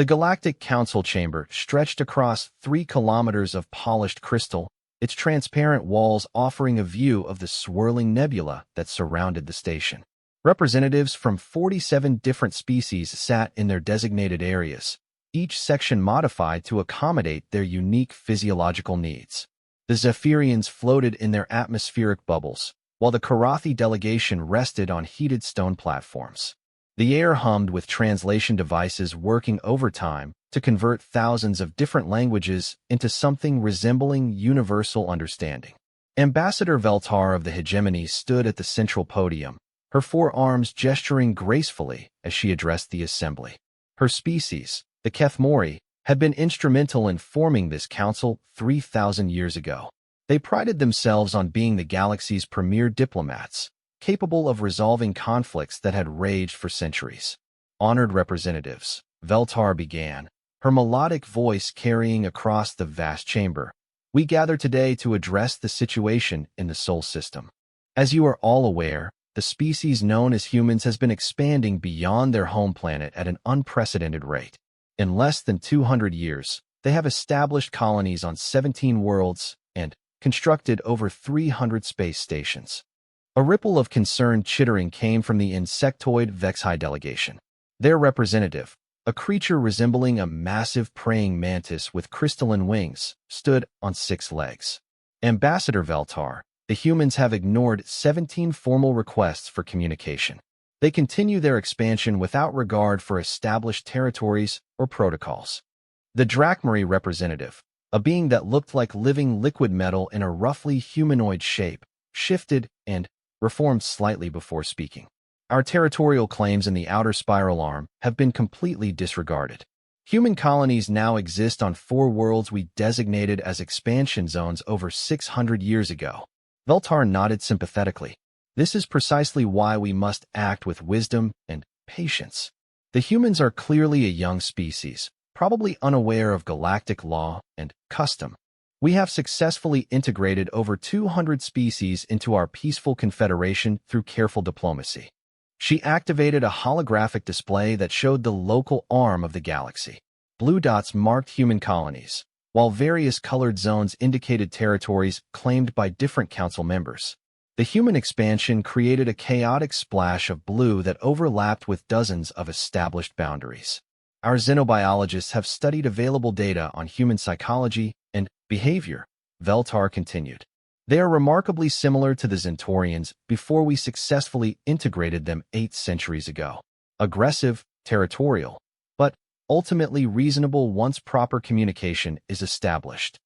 The Galactic Council chamber stretched across 3 kilometers of polished crystal, its transparent walls offering a view of the swirling nebula that surrounded the station. Representatives from 47 different species sat in their designated areas, each section modified to accommodate their unique physiological needs. The Zephyrians floated in their atmospheric bubbles, while the Karathi delegation rested on heated stone platforms. The air hummed with translation devices working overtime to convert thousands of different languages into something resembling universal understanding. Ambassador Veltar of the Hegemony stood at the central podium, her 4 arms gesturing gracefully as she addressed the assembly. Her species, the Kethmori, had been instrumental in forming this council 3,000 years ago. They prided themselves on being the galaxy's premier diplomats, capable of resolving conflicts that had raged for centuries. Honored representatives, Veltar began, her melodic voice carrying across the vast chamber. We gather today to address the situation in the Sol system. As you are all aware, the species known as humans has been expanding beyond their home planet at an unprecedented rate. In less than 200 years, they have established colonies on 17 worlds and constructed over 300 space stations. A ripple of concerned chittering came from the insectoid Vexhi delegation. Their representative, a creature resembling a massive praying mantis with crystalline wings, stood on 6 legs. Ambassador Veltar, the humans have ignored 17 formal requests for communication. They continue their expansion without regard for established territories or protocols. The Drachmary representative, a being that looked like living liquid metal in a roughly humanoid shape, shifted and reformed slightly before speaking. Our territorial claims in the outer spiral arm have been completely disregarded. Human colonies now exist on 4 worlds we designated as expansion zones over 600 years ago. Veltar nodded sympathetically. This is precisely why we must act with wisdom and patience. The humans are clearly a young species, probably unaware of galactic law and custom. We have successfully integrated over 200 species into our peaceful confederation through careful diplomacy. She activated a holographic display that showed the local arm of the galaxy. Blue dots marked human colonies, while various colored zones indicated territories claimed by different council members. The human expansion created a chaotic splash of blue that overlapped with dozens of established boundaries. Our xenobiologists have studied available data on human psychology and behavior, Veltar continued. They are remarkably similar to the Zentaurians before we successfully integrated them 8 centuries ago. Aggressive, territorial, but ultimately reasonable once proper communication is established.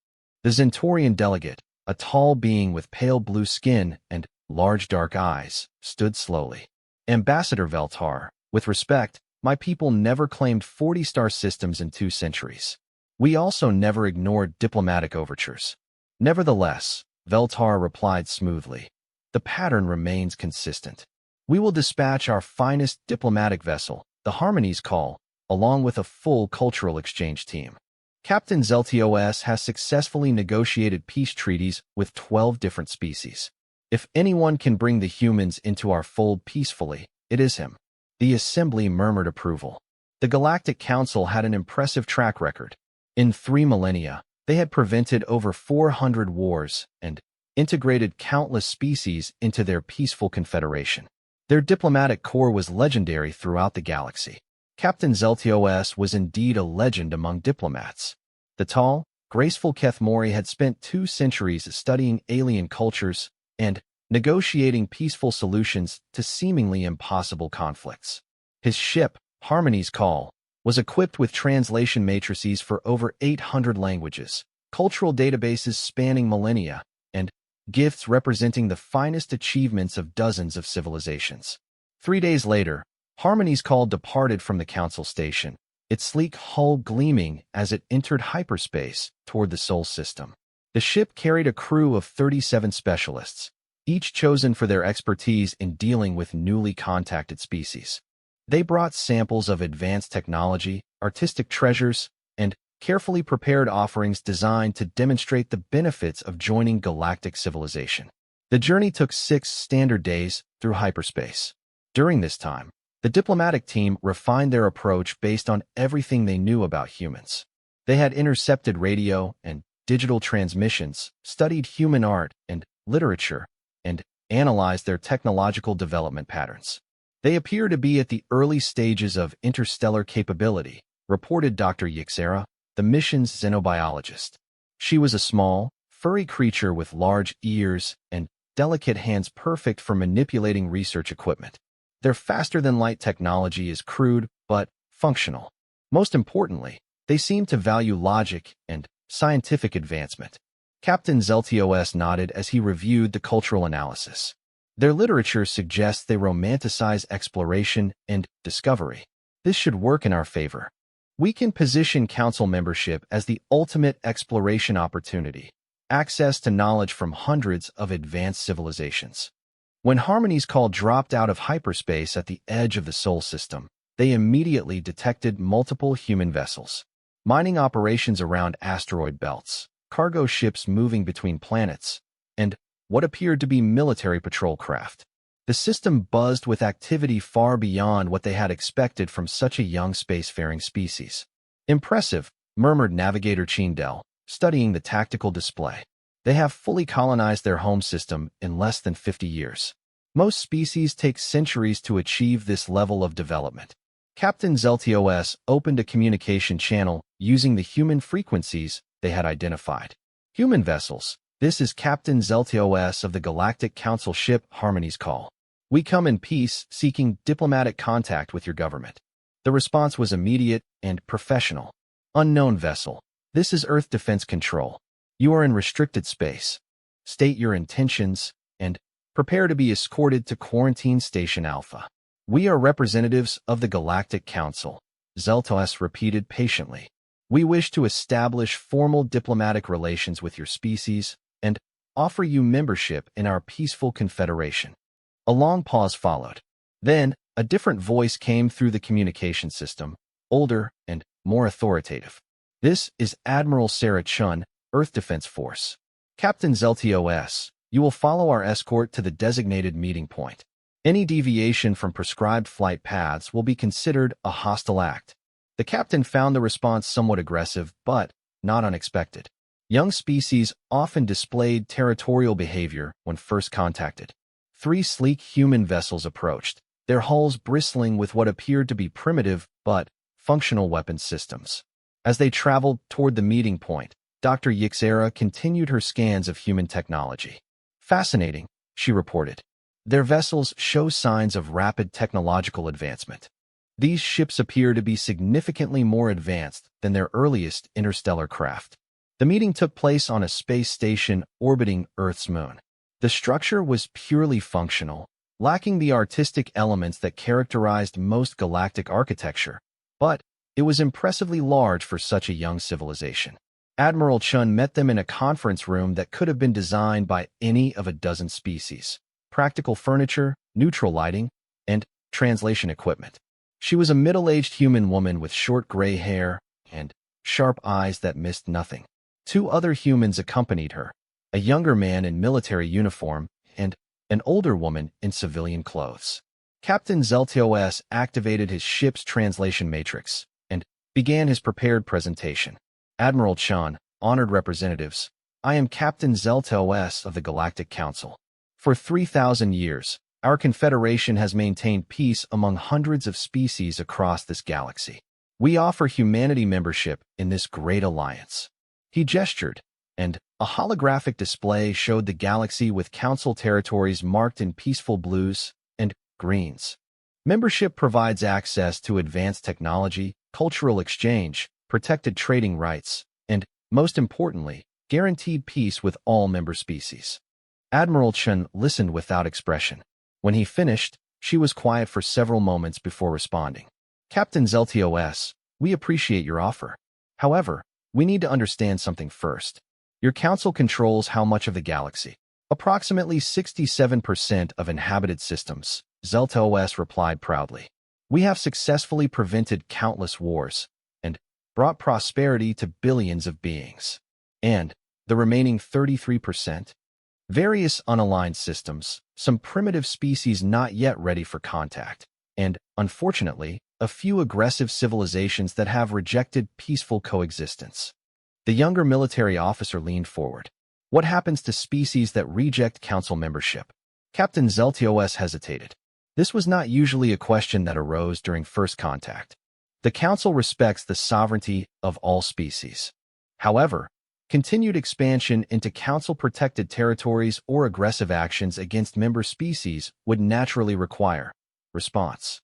The Zentaurian delegate, a tall being with pale blue skin and large dark eyes, stood slowly. Ambassador Veltar, with respect, my people never claimed 40-star systems in 2 centuries. We also never ignored diplomatic overtures. Nevertheless, Veltar replied smoothly, the pattern remains consistent. We will dispatch our finest diplomatic vessel, the Harmony's Call, along with a full cultural exchange team. Captain Zeltios has successfully negotiated peace treaties with 12 different species. If anyone can bring the humans into our fold peacefully, it is him. The assembly murmured approval. The Galactic Council had an impressive track record. In 3 millennia, they had prevented over 400 wars and integrated countless species into their peaceful confederation. Their diplomatic corps was legendary throughout the galaxy. Captain Zeltios was indeed a legend among diplomats. The tall, graceful Kethmori had spent 2 centuries studying alien cultures and negotiating peaceful solutions to seemingly impossible conflicts. His ship, Harmony's Call, was equipped with translation matrices for over 800 languages, cultural databases spanning millennia, and gifts representing the finest achievements of dozens of civilizations. 3 days later, Harmony's Call departed from the council station, its sleek hull gleaming as it entered hyperspace toward the Sol system. The ship carried a crew of 37 specialists, each chosen for their expertise in dealing with newly contacted species. They brought samples of advanced technology, artistic treasures, and carefully prepared offerings designed to demonstrate the benefits of joining galactic civilization. The journey took 6 standard days through hyperspace. During this time, The diplomatic team refined their approach based on everything they knew about humans. They had intercepted radio and digital transmissions, studied human art and literature, and analyzed their technological development patterns. They appear to be at the early stages of interstellar capability, reported Dr. Yixera, the mission's xenobiologist. She was a small, furry creature with large ears and delicate hands perfect for manipulating research equipment. Their faster-than-light technology is crude but functional. Most importantly, they seem to value logic and scientific advancement. Captain Zeltios nodded as he reviewed the cultural analysis. Their literature suggests they romanticize exploration and discovery. This should work in our favor. We can position council membership as the ultimate exploration opportunity, access to knowledge from hundreds of advanced civilizations. When Harmony's call dropped out of hyperspace at the edge of the Sol system, they immediately detected multiple human vessels. Mining operations around asteroid belts, cargo ships moving between planets, and what appeared to be military patrol craft. The system buzzed with activity far beyond what they had expected from such a young spacefaring species. Impressive, murmured Navigator Chindel, studying the tactical display. They have fully colonized their home system in less than 50 years. Most species take centuries to achieve this level of development. Captain Zeltios opened a communication channel using the human frequencies they had identified. Human vessels. This is Captain Zeltios of the Galactic Council ship Harmony's call. We come in peace, seeking diplomatic contact with your government. The response was immediate and professional. Unknown vessel. This is Earth Defense Control. You are in restricted space. State your intentions and prepare to be escorted to Quarantine Station Alpha. We are representatives of the Galactic Council, Zeltios repeated patiently. We wish to establish formal diplomatic relations with your species and offer you membership in our peaceful confederation. A long pause followed. Then, a different voice came through the communication system, older and more authoritative. This is Admiral Sarah Chun, Earth Defense Force. Captain Zeltios, you will follow our escort to the designated meeting point. Any deviation from prescribed flight paths will be considered a hostile act. The captain found the response somewhat aggressive, but not unexpected. Young species often displayed territorial behavior when first contacted. 3 sleek human vessels approached, their hulls bristling with what appeared to be primitive but functional weapons systems. As they traveled toward the meeting point, Dr. Yixera continued her scans of human technology. Fascinating, she reported. Their vessels show signs of rapid technological advancement. These ships appear to be significantly more advanced than their earliest interstellar craft. The meeting took place on a space station orbiting Earth's moon. The structure was purely functional, lacking the artistic elements that characterized most galactic architecture, but it was impressively large for such a young civilization. Admiral Chun met them in a conference room that could have been designed by any of a dozen species. Practical furniture, neutral lighting, and translation equipment. She was a middle-aged human woman with short gray hair and sharp eyes that missed nothing. 2 other humans accompanied her, a younger man in military uniform and an older woman in civilian clothes. Captain Zeltios activated his ship's translation matrix and began his prepared presentation. Admiral Chun, honored representatives, I am Captain Zeltios of the Galactic Council. For 3,000 years, our confederation has maintained peace among hundreds of species across this galaxy. We offer humanity membership in this great alliance. He gestured, and a holographic display showed the galaxy with council territories marked in peaceful blues and greens. Membership provides access to advanced technology, cultural exchange, protected trading rights, and, most importantly, guaranteed peace with all member species. Admiral Chun listened without expression. When he finished, she was quiet for several moments before responding. Captain Zeltios, we appreciate your offer. However, we need to understand something first. Your council controls how much of the galaxy? Approximately 67% of inhabited systems, Zeltios replied proudly. We have successfully prevented countless wars and brought prosperity to billions of beings. And the remaining 33%? Various unaligned systems, some primitive species not yet ready for contact. and, unfortunately, a few aggressive civilizations that have rejected peaceful coexistence. The younger military officer leaned forward. What happens to species that reject council membership? Captain Zeltios hesitated. This was not usually a question that arose during first contact. The council respects the sovereignty of all species. However, continued expansion into council-protected territories or aggressive actions against member species would naturally require response.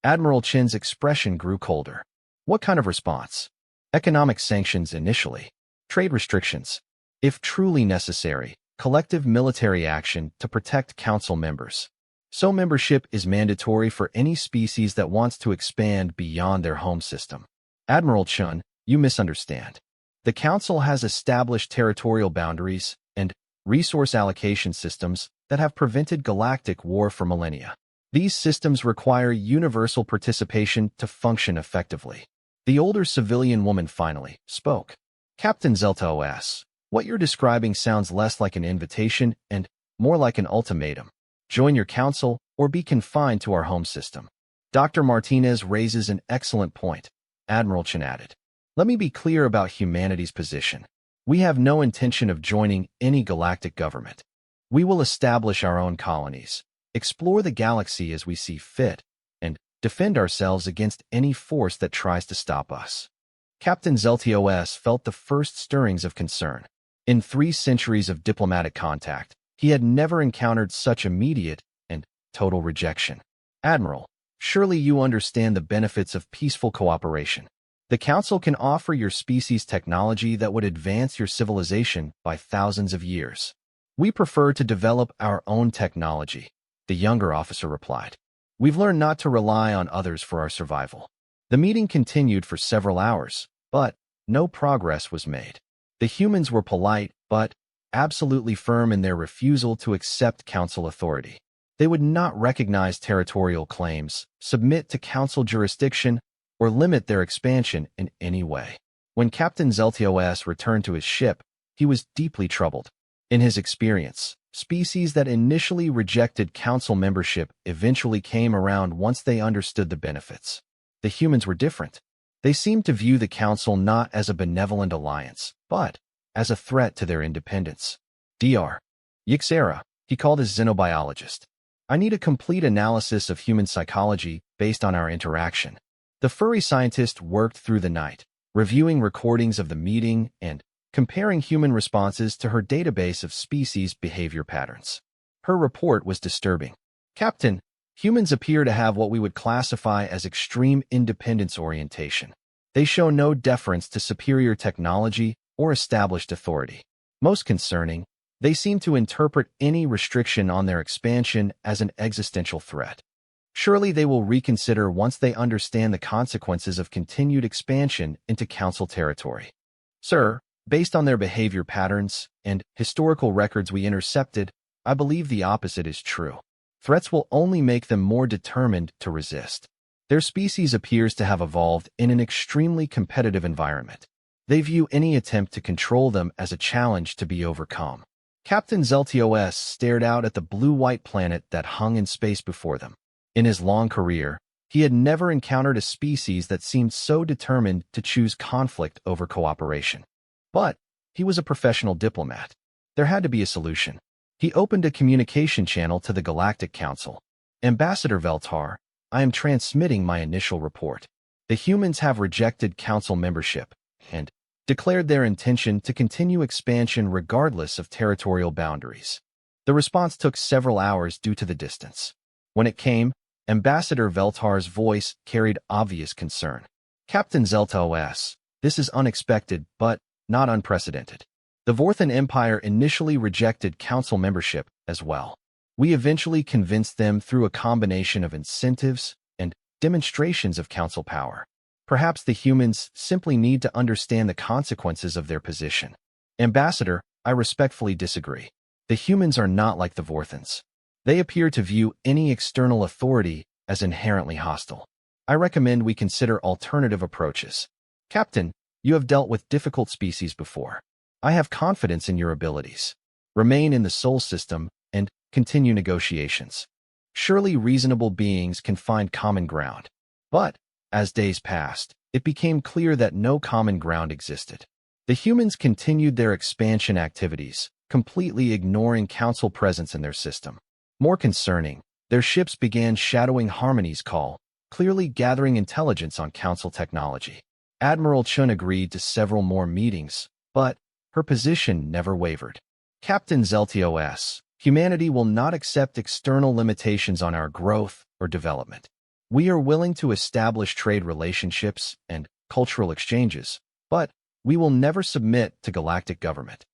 Admiral Chin's expression grew colder. What kind of response? Economic sanctions initially. Trade restrictions. If truly necessary, collective military action to protect council members. So membership is mandatory for any species that wants to expand beyond their home system. Admiral Chun, you misunderstand. The Council has established territorial boundaries and resource allocation systems that have prevented galactic war for millennia. These systems require universal participation to function effectively. The older civilian woman finally spoke. Captain Zeltos, what you're describing sounds less like an invitation and more like an ultimatum. Join your council or be confined to our home system. Dr. Martinez raises an excellent point, Admiral Chen added. Let me be clear about humanity's position. We have no intention of joining any galactic government. We will establish our own colonies, explore the galaxy as we see fit, and defend ourselves against any force that tries to stop us. Captain Zeltios felt the first stirrings of concern. In 3 centuries of diplomatic contact, he had never encountered such immediate and total rejection. Admiral, surely you understand the benefits of peaceful cooperation. The Council can offer your species technology that would advance your civilization by thousands of years. We prefer to develop our own technology, the younger officer replied. We've learned not to rely on others for our survival. The meeting continued for several hours, but no progress was made. The humans were polite, but absolutely firm in their refusal to accept Council authority. They would not recognize territorial claims, submit to Council jurisdiction, or limit their expansion in any way. When Captain Zeltios returned to his ship, he was deeply troubled. In his experience, species that initially rejected Council membership eventually came around once they understood the benefits. The humans were different. They seemed to view the Council not as a benevolent alliance, but as a threat to their independence. Dr. Yixera, he called his xenobiologist. I need a complete analysis of human psychology based on our interaction. The furry scientist worked through the night, reviewing recordings of the meeting and comparing human responses to her database of species behavior patterns. Her report was disturbing. Captain, humans appear to have what we would classify as extreme independence orientation. They show no deference to superior technology or established authority. Most concerning, they seem to interpret any restriction on their expansion as an existential threat. Surely they will reconsider once they understand the consequences of continued expansion into Council territory. Sir, based on their behavior patterns and historical records we intercepted, I believe the opposite is true. Threats will only make them more determined to resist. Their species appears to have evolved in an extremely competitive environment. They view any attempt to control them as a challenge to be overcome. Captain Zeltios stared out at the blue-white planet that hung in space before them. In his long career, he had never encountered a species that seemed so determined to choose conflict over cooperation. But he was a professional diplomat. There had to be a solution. He opened a communication channel to the Galactic Council. Ambassador Veltar, I am transmitting my initial report. The humans have rejected Council membership and declared their intention to continue expansion regardless of territorial boundaries. The response took several hours due to the distance. When it came, Ambassador Veltar's voice carried obvious concern. Captain Zeltos, this is unexpected, but not unprecedented. The Vorthan Empire initially rejected Council membership as well. We eventually convinced them through a combination of incentives and demonstrations of Council power. Perhaps the humans simply need to understand the consequences of their position. Ambassador, I respectfully disagree. The humans are not like the Vorthans. They appear to view any external authority as inherently hostile. I recommend we consider alternative approaches. Captain, you have dealt with difficult species before. I have confidence in your abilities. Remain in the Sol system and continue negotiations. Surely reasonable beings can find common ground. But, as days passed, it became clear that no common ground existed. The humans continued their expansion activities, completely ignoring Council presence in their system. More concerning, their ships began shadowing Harmony's call, clearly gathering intelligence on Council technology. Admiral Chun agreed to several more meetings, but her position never wavered. Captain Zeltios, humanity will not accept external limitations on our growth or development. We are willing to establish trade relationships and cultural exchanges, but we will never submit to galactic government.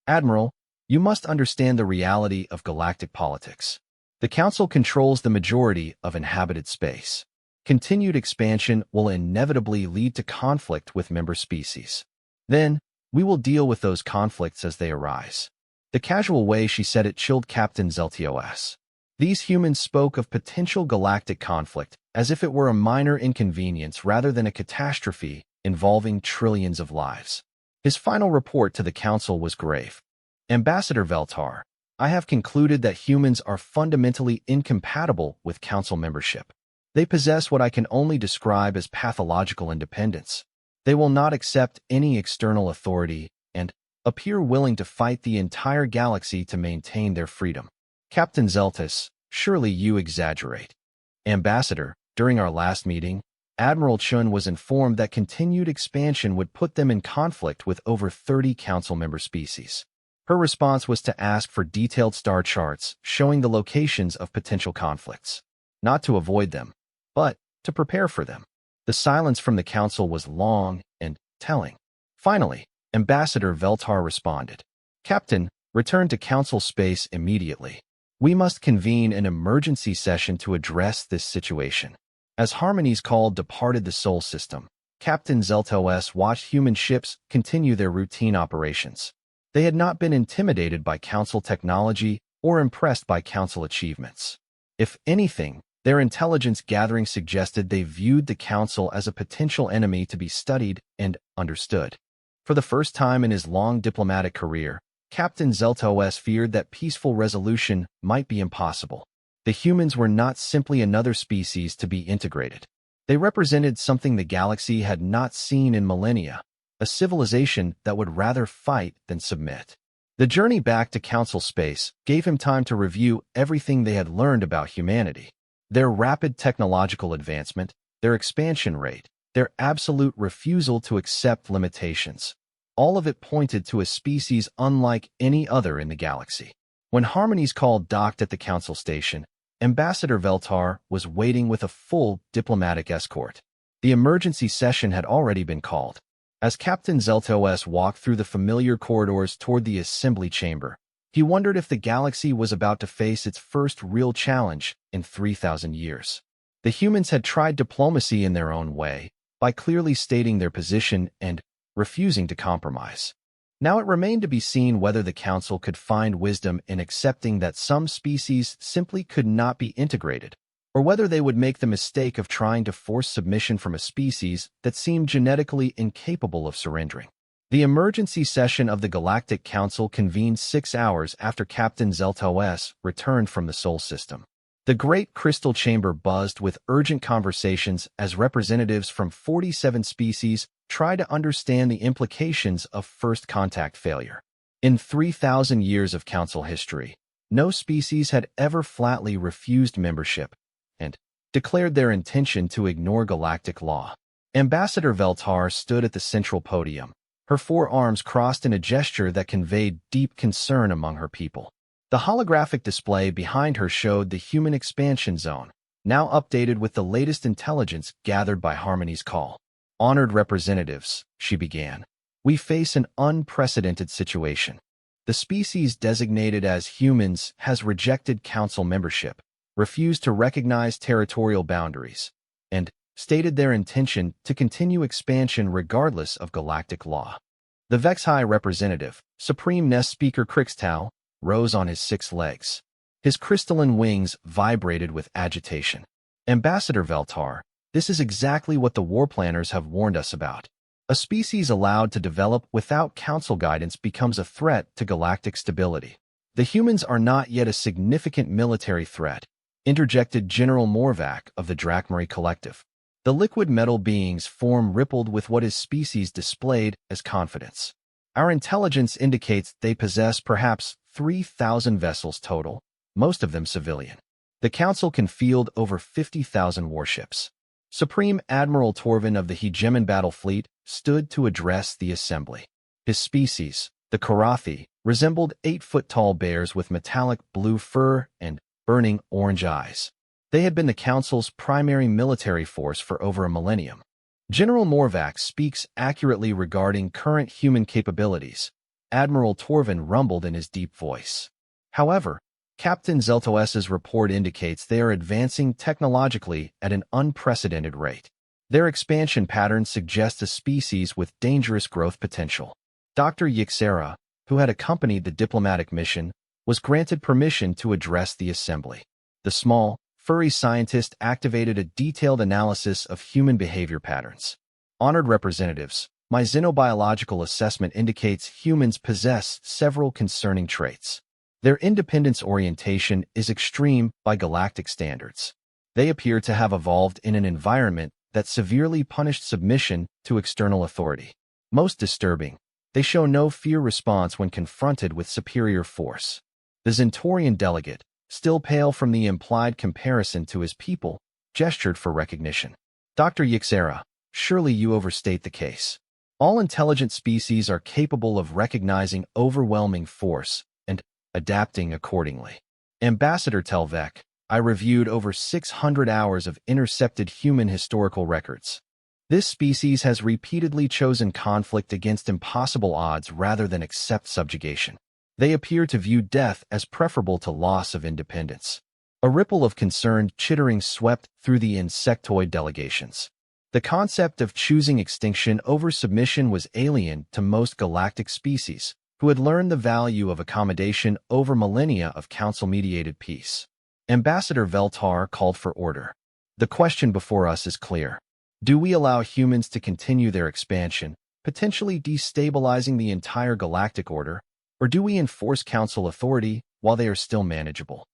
Admiral, you must understand the reality of galactic politics. The Council controls the majority of inhabited space. Continued expansion will inevitably lead to conflict with member species. Then, we will deal with those conflicts as they arise. The casual way she said it chilled Captain Zeltios. These humans spoke of potential galactic conflict as if it were a minor inconvenience rather than a catastrophe involving trillions of lives. His final report to the Council was grave. Ambassador Veltar, I have concluded that humans are fundamentally incompatible with Council membership. They possess what I can only describe as pathological independence. They will not accept any external authority and appear willing to fight the entire galaxy to maintain their freedom. Captain Zeltis, surely you exaggerate. Ambassador, during our last meeting, Admiral Chun was informed that continued expansion would put them in conflict with over 30 Council member species. Her response was to ask for detailed star charts showing the locations of potential conflicts, not to avoid them, but to prepare for them. The silence from the Council was long and telling. Finally, Ambassador Veltar responded, Captain, return to Council space immediately. We must convene an emergency session to address this situation. As Harmony's call departed the Sol system, Captain Zeltos watched human ships continue their routine operations. They had not been intimidated by Council technology or impressed by Council achievements. If anything, their intelligence gathering suggested they viewed the Council as a potential enemy to be studied and understood. For the first time in his long diplomatic career, Captain Zeltos feared that peaceful resolution might be impossible. The humans were not simply another species to be integrated. They represented something the galaxy had not seen in millennia, a civilization that would rather fight than submit. The journey back to Council space gave him time to review everything they had learned about humanity. Their rapid technological advancement, their expansion rate, their absolute refusal to accept limitations. All of it pointed to a species unlike any other in the galaxy. When Harmony's call docked at the Council station, Ambassador Veltar was waiting with a full diplomatic escort. The emergency session had already been called. As Captain Zeltos walked through the familiar corridors toward the assembly chamber, he wondered if the galaxy was about to face its first real challenge in 3,000 years. The humans had tried diplomacy in their own way, by clearly stating their position and refusing to compromise. Now it remained to be seen whether the Council could find wisdom in accepting that some species simply could not be integrated, or whether they would make the mistake of trying to force submission from a species that seemed genetically incapable of surrendering. The emergency session of the Galactic Council convened 6 hours after Captain Zeltos returned from the Sol system. The Great Crystal Chamber buzzed with urgent conversations as representatives from 47 species tried to understand the implications of first contact failure. In 3,000 years of Council history, no species had ever flatly refused membership and declared their intention to ignore galactic law. Ambassador Veltar stood at the central podium, her 4 arms crossed in a gesture that conveyed deep concern among her people. The holographic display behind her showed the human expansion zone, now updated with the latest intelligence gathered by Harmony's call. Honored representatives, she began, we face an unprecedented situation. The species designated as humans has rejected Council membership, refused to recognize territorial boundaries, and stated their intention to continue expansion regardless of galactic law. The Vex High Representative, Supreme Nest Speaker Crixtau, rose on his 6 legs. His crystalline wings vibrated with agitation. Ambassador Veltar, this is exactly what the war planners have warned us about. A species allowed to develop without Council guidance becomes a threat to galactic stability. The humans are not yet a significant military threat, interjected General Morvac of the Drakmary Collective. The liquid metal beings form rippled with what his species displayed as confidence. Our intelligence indicates they possess perhaps 3,000 vessels total, most of them civilian. The Council can field over 50,000 warships. Supreme Admiral Torvin of the Hegemon Battle Fleet stood to address the assembly. His species, the Karathi, resembled 8-foot-tall bears with metallic blue fur and burning orange eyes. They had been the Council's primary military force for over a millennium. General Morvac speaks accurately regarding current human capabilities, Admiral Torvin rumbled in his deep voice. However, Captain Zeltoes's report indicates they are advancing technologically at an unprecedented rate. Their expansion patterns suggest a species with dangerous growth potential. Dr. Yixera, who had accompanied the diplomatic mission, was granted permission to address the assembly. The small, furry scientist activated a detailed analysis of human behavior patterns. Honored representatives, my xenobiological assessment indicates humans possess several concerning traits. Their independence orientation is extreme by galactic standards. They appear to have evolved in an environment that severely punished submission to external authority. Most disturbing, they show no fear response when confronted with superior force. The Zentorian delegate, still pale from the implied comparison to his people, gestured for recognition. Dr. Yixera, surely you overstate the case. All intelligent species are capable of recognizing overwhelming force and adapting accordingly. Ambassador Telvec, I reviewed over 600 hours of intercepted human historical records. This species has repeatedly chosen conflict against impossible odds rather than accept subjugation. They appear to view death as preferable to loss of independence. A ripple of concerned chittering swept through the insectoid delegations. The concept of choosing extinction over submission was alien to most galactic species, who had learned the value of accommodation over millennia of council-mediated peace. Ambassador Veltar called for order. The question before us is clear. Do we allow humans to continue their expansion, potentially destabilizing the entire galactic order, or do we enforce council authority while they are still manageable?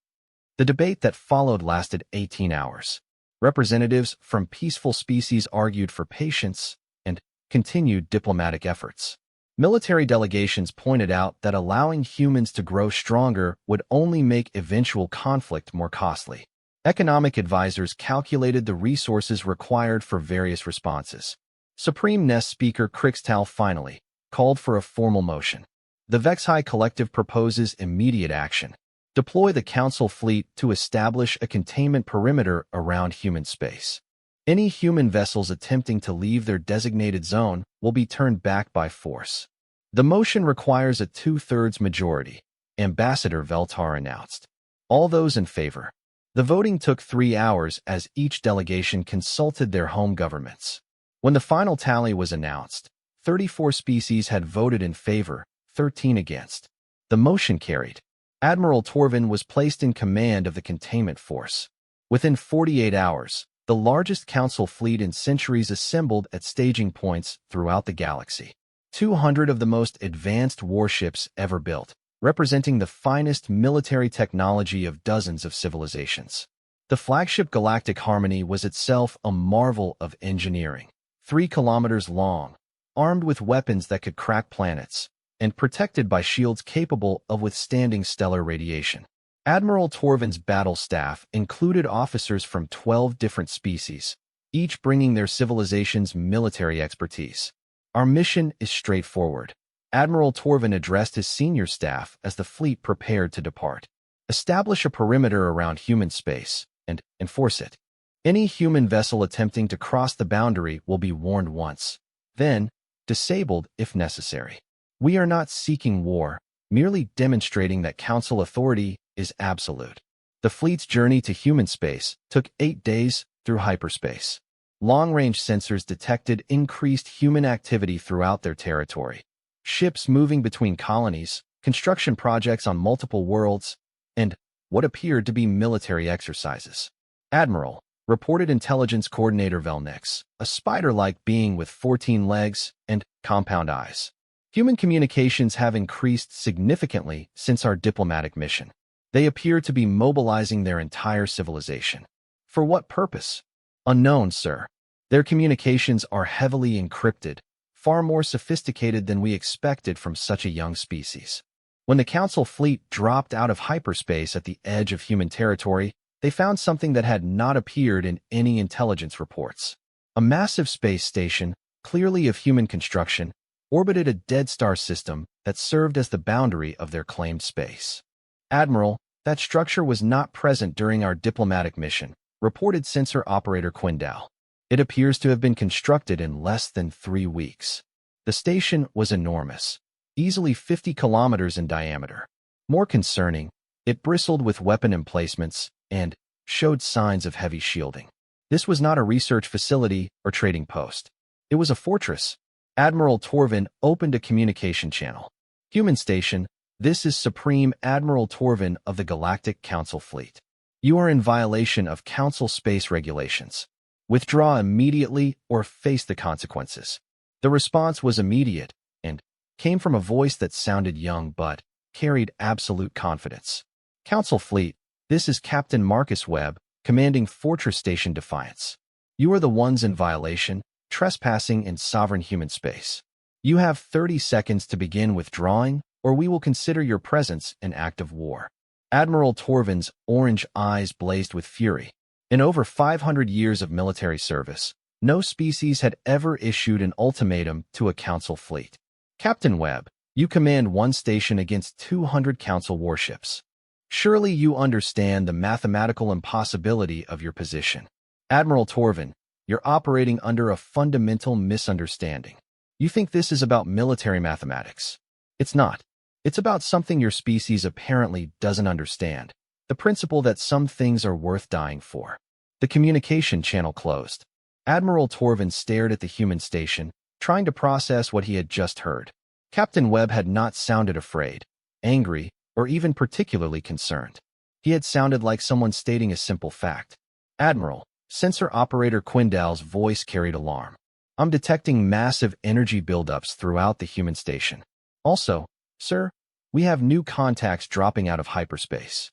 The debate that followed lasted 18 hours. Representatives from peaceful species argued for patience and continued diplomatic efforts. Military delegations pointed out that allowing humans to grow stronger would only make eventual conflict more costly. Economic advisors calculated the resources required for various responses. Supreme Nest Speaker Crixtal finally called for a formal motion. The HFY Collective proposes immediate action. Deploy the Council fleet to establish a containment perimeter around human space. Any human vessels attempting to leave their designated zone will be turned back by force. The motion requires a 2/3 majority, Ambassador Veltar announced. All those in favor. The voting took 3 hours as each delegation consulted their home governments. When the final tally was announced, 34 species had voted in favor, 13 against. The motion carried. Admiral Torvin was placed in command of the containment force. Within 48 hours, the largest council fleet in centuries assembled at staging points throughout the galaxy. 200 of the most advanced warships ever built, representing the finest military technology of dozens of civilizations. The flagship Galactic Harmony was itself a marvel of engineering. 3 kilometers long, armed with weapons that could crack planets, and protected by shields capable of withstanding stellar radiation. Admiral Torvin's battle staff included officers from 12 different species, each bringing their civilization's military expertise. Our mission is straightforward. Admiral Torvin addressed his senior staff as the fleet prepared to depart. Establish a perimeter around human space and enforce it. Any human vessel attempting to cross the boundary will be warned once, then disabled if necessary. We are not seeking war, merely demonstrating that council authority is absolute. The fleet's journey to human space took 8 days through hyperspace. Long-range sensors detected increased human activity throughout their territory. Ships moving between colonies, construction projects on multiple worlds, and what appeared to be military exercises. Admiral, reported Intelligence Coordinator Velnix, a spider-like being with 14 legs and compound eyes. Human communications have increased significantly since our diplomatic mission. They appear to be mobilizing their entire civilization. For what purpose? Unknown, sir. Their communications are heavily encrypted, far more sophisticated than we expected from such a young species. When the Council fleet dropped out of hyperspace at the edge of human territory, they found something that had not appeared in any intelligence reports. A massive space station, clearly of human construction, orbited a dead star system that served as the boundary of their claimed space. Admiral, that structure was not present during our diplomatic mission, reported Sensor Operator Quindal. It appears to have been constructed in less than 3 weeks. The station was enormous, easily 50 kilometers in diameter. More concerning, it bristled with weapon emplacements and showed signs of heavy shielding. This was not a research facility or trading post. It was a fortress. Admiral Torvin opened a communication channel. Human Station, this is Supreme Admiral Torvin of the Galactic Council Fleet. You are in violation of Council space regulations. Withdraw immediately or face the consequences. The response was immediate and came from a voice that sounded young but carried absolute confidence. Council Fleet, this is Captain Marcus Webb, commanding Fortress Station Defiance. You are the ones in violation, trespassing in sovereign human space. You have 30 seconds to begin withdrawing, or we will consider your presence an act of war. Admiral Torvin's orange eyes blazed with fury. In over 500 years of military service, no species had ever issued an ultimatum to a Council fleet. Captain Webb, you command one station against 200 Council warships. Surely you understand the mathematical impossibility of your position. Admiral Torvin, you're operating under a fundamental misunderstanding. You think this is about military mathematics. It's not. It's about something your species apparently doesn't understand. The principle that some things are worth dying for. The communication channel closed. Admiral Torvin stared at the human station, trying to process what he had just heard. Captain Webb had not sounded afraid, angry, or even particularly concerned. He had sounded like someone stating a simple fact. Admiral, Sensor Operator Quindal's voice carried alarm. I'm detecting massive energy buildups throughout the human station. Also, sir, we have new contacts dropping out of hyperspace.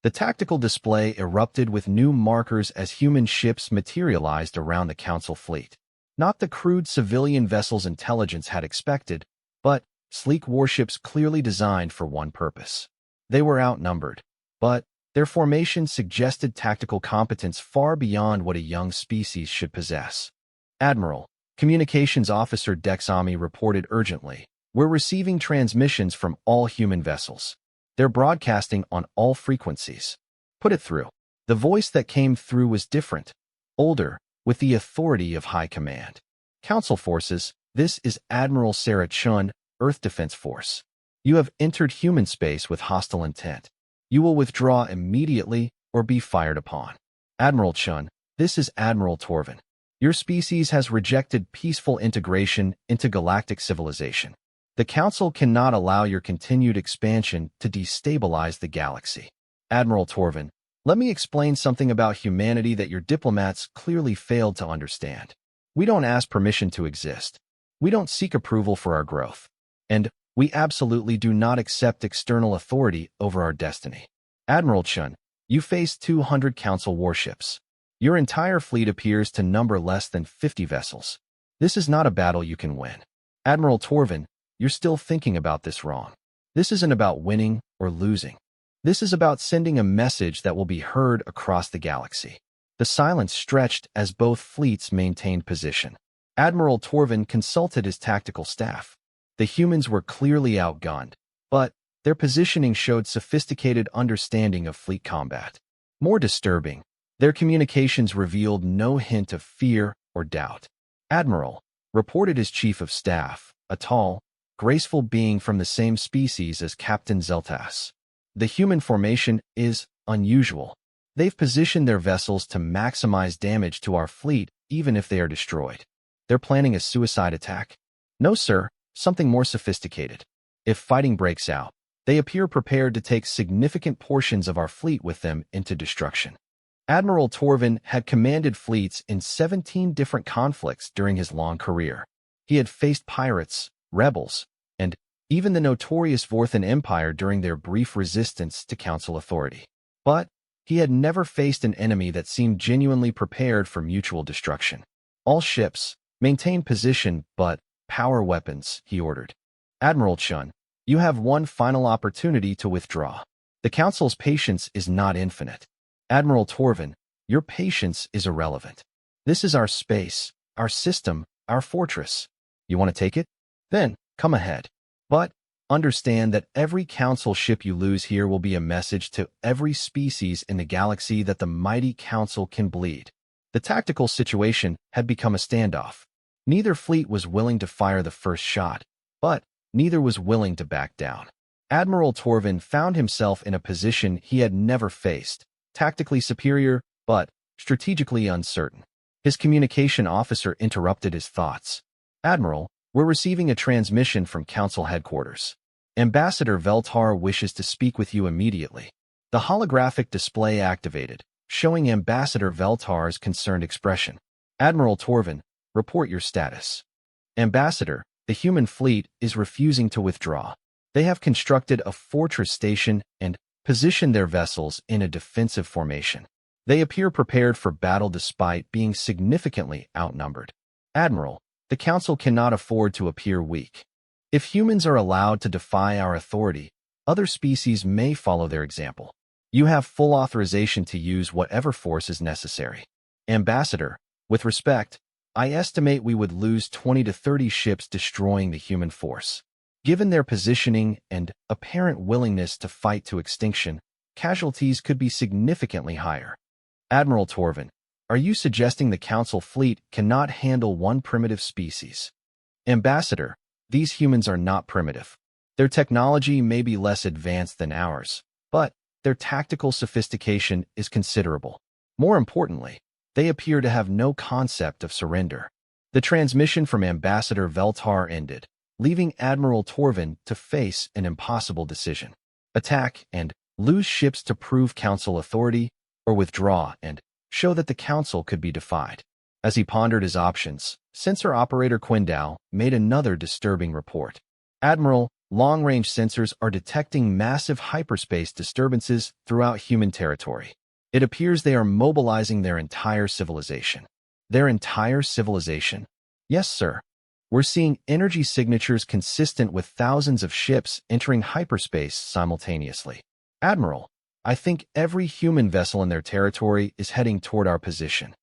The tactical display erupted with new markers as human ships materialized around the Council fleet. Not the crude civilian vessels intelligence had expected, but sleek warships clearly designed for one purpose. They were outnumbered, but their formation suggested tactical competence far beyond what a young species should possess. Admiral, Communications Officer Dexami reported urgently. We're receiving transmissions from all human vessels. They're broadcasting on all frequencies. Put it through. The voice that came through was different, older, with the authority of high command. Council forces, this is Admiral Sarah Chun, Earth Defense Force. You have entered human space with hostile intent. You will withdraw immediately or be fired upon. Admiral Chun, this is Admiral Torvin. Your species has rejected peaceful integration into galactic civilization. The Council cannot allow your continued expansion to destabilize the galaxy. Admiral Torvin, let me explain something about humanity that your diplomats clearly failed to understand. We don't ask permission to exist. We don't seek approval for our growth. And we absolutely do not accept external authority over our destiny. Admiral Chun, you face 200 Council warships. Your entire fleet appears to number less than 50 vessels. This is not a battle you can win. Admiral Torvin, you're still thinking about this wrong. This isn't about winning or losing. This is about sending a message that will be heard across the galaxy. The silence stretched as both fleets maintained position. Admiral Torvin consulted his tactical staff. The humans were clearly outgunned, but their positioning showed sophisticated understanding of fleet combat. More disturbing, their communications revealed no hint of fear or doubt. Admiral, reported his chief of staff, a tall, graceful being from the same species as Captain Zeltas. The human formation is unusual. They've positioned their vessels to maximize damage to our fleet even if they are destroyed. They're planning a suicide attack? No, sir, something more sophisticated. If fighting breaks out, they appear prepared to take significant portions of our fleet with them into destruction. Admiral Torvin had commanded fleets in 17 different conflicts during his long career. He had faced pirates, rebels, and even the notorious Vorthan Empire during their brief resistance to Council authority. But he had never faced an enemy that seemed genuinely prepared for mutual destruction. All ships, maintain position, but power weapons, he ordered. Admiral Chun, you have one final opportunity to withdraw. The Council's patience is not infinite. Admiral Torvin, your patience is irrelevant. This is our space, our system, our fortress. You want to take it? Then, come ahead. But understand that every Council ship you lose here will be a message to every species in the galaxy that the mighty Council can bleed. The tactical situation had become a standoff. Neither fleet was willing to fire the first shot, but neither was willing to back down. Admiral Torvin found himself in a position he had never faced, tactically superior, but strategically uncertain. His communication officer interrupted his thoughts. Admiral, we're receiving a transmission from Council headquarters. Ambassador Veltar wishes to speak with you immediately. The holographic display activated, showing Ambassador Veltar's concerned expression. Admiral Torvin, report your status. Ambassador, the human fleet is refusing to withdraw. They have constructed a fortress station and positioned their vessels in a defensive formation. They appear prepared for battle despite being significantly outnumbered. Admiral, the Council cannot afford to appear weak. If humans are allowed to defy our authority, other species may follow their example. You have full authorization to use whatever force is necessary. Ambassador, with respect, I estimate we would lose 20 to 30 ships destroying the human force. Given their positioning and apparent willingness to fight to extinction, casualties could be significantly higher. Admiral Torvin, are you suggesting the Council fleet cannot handle one primitive species? Ambassador, these humans are not primitive. Their technology may be less advanced than ours, but their tactical sophistication is considerable. More importantly, they appear to have no concept of surrender. The transmission from Ambassador Veltar ended, leaving Admiral Torvin to face an impossible decision. Attack and lose ships to prove Council authority, or withdraw and show that the Council could be defied. As he pondered his options, Sensor Operator Quindao made another disturbing report. Admiral, long-range sensors are detecting massive hyperspace disturbances throughout human territory. It appears they are mobilizing their entire civilization. Their entire civilization? Yes, sir. We're seeing energy signatures consistent with thousands of ships entering hyperspace simultaneously. Admiral, I think every human vessel in their territory is heading toward our position.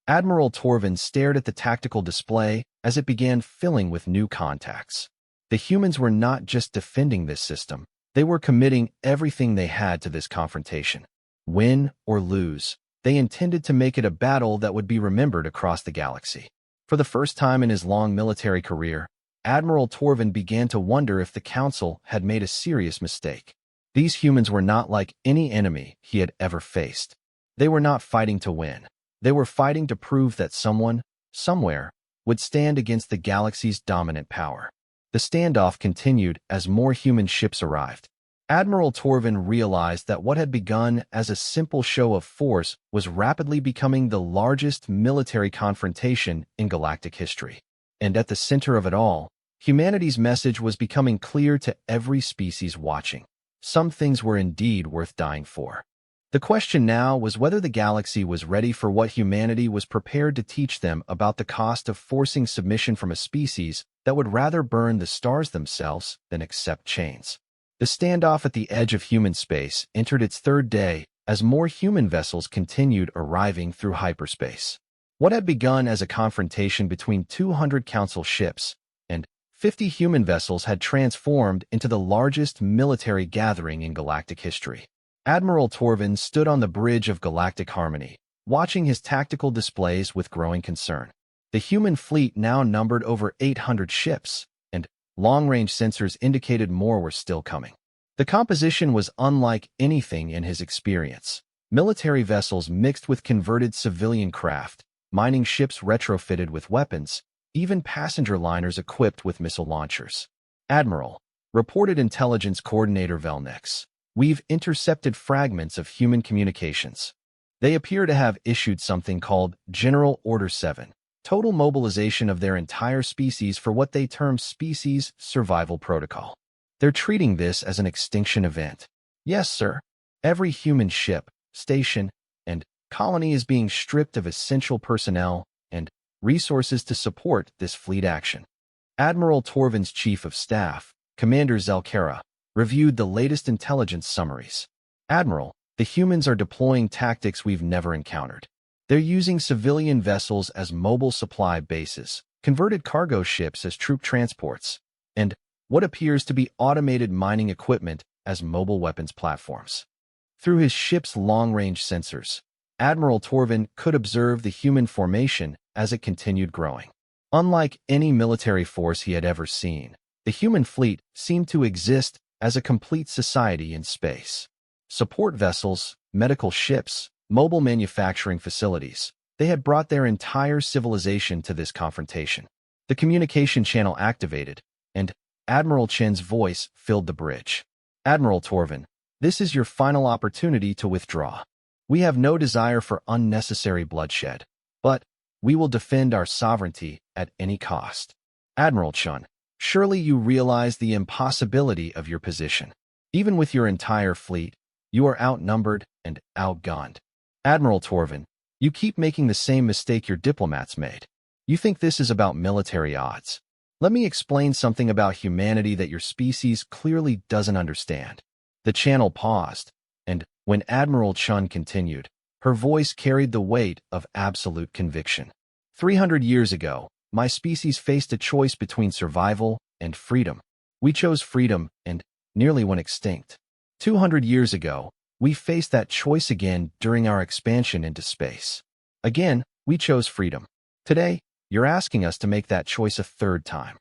Admiral Torvin stared at the tactical display as it began filling with new contacts. The humans were not just defending this system, they were committing everything they had to this confrontation. Win or lose, they intended to make it a battle that would be remembered across the galaxy. For the first time in his long military career, Admiral Torvin began to wonder if the Council had made a serious mistake. These humans were not like any enemy he had ever faced. They were not fighting to win. They were fighting to prove that someone, somewhere, would stand against the galaxy's dominant power. The standoff continued as more human ships arrived. Admiral Torvin realized that what had begun as a simple show of force was rapidly becoming the largest military confrontation in galactic history. And at the center of it all, humanity's message was becoming clear to every species watching. Some things were indeed worth dying for. The question now was whether the galaxy was ready for what humanity was prepared to teach them about the cost of forcing submission from a species that would rather burn the stars themselves than accept chains. The standoff at the edge of human space entered its third day as more human vessels continued arriving through hyperspace. What had begun as a confrontation between 200 Council ships and 50 human vessels had transformed into the largest military gathering in galactic history. Admiral Torvin stood on the bridge of galactic harmony, watching his tactical displays with growing concern. The human fleet now numbered over 800 ships, and long-range sensors indicated more were still coming. The composition was unlike anything in his experience. Military vessels mixed with converted civilian craft, mining ships retrofitted with weapons, even passenger liners equipped with missile launchers. Admiral, reported Intelligence Coordinator Velnix, we've intercepted fragments of human communications. They appear to have issued something called General Order 7, total mobilization of their entire species for what they term Species Survival Protocol. They're treating this as an extinction event. Yes, sir. Every human ship, station, and colony is being stripped of essential personnel and resources to support this fleet action. Admiral Torvin's chief of staff, Commander Zelkara, reviewed the latest intelligence summaries. Admiral, the humans are deploying tactics we've never encountered. They're using civilian vessels as mobile supply bases, converted cargo ships as troop transports, and what appears to be automated mining equipment as mobile weapons platforms. Through his ship's long-range sensors, Admiral Torvin could observe the human formation as it continued growing. Unlike any military force he had ever seen, the human fleet seemed to exist as a complete society in space. Support vessels, medical ships, mobile manufacturing facilities, they had brought their entire civilization to this confrontation. The communication channel activated, and Admiral Chen's voice filled the bridge. Admiral Torvin, this is your final opportunity to withdraw. We have no desire for unnecessary bloodshed, but we will defend our sovereignty at any cost. Admiral Chun, surely you realize the impossibility of your position. Even with your entire fleet, you are outnumbered and outgunned. Admiral Torvin, you keep making the same mistake your diplomats made. You think this is about military odds. Let me explain something about humanity that your species clearly doesn't understand. The channel paused, and when Admiral Chun continued, her voice carried the weight of absolute conviction. 300 years ago, my species faced a choice between survival and freedom. We chose freedom and nearly went extinct. 200 years ago, we faced that choice again during our expansion into space. Again, we chose freedom. Today, you're asking us to make that choice a third time.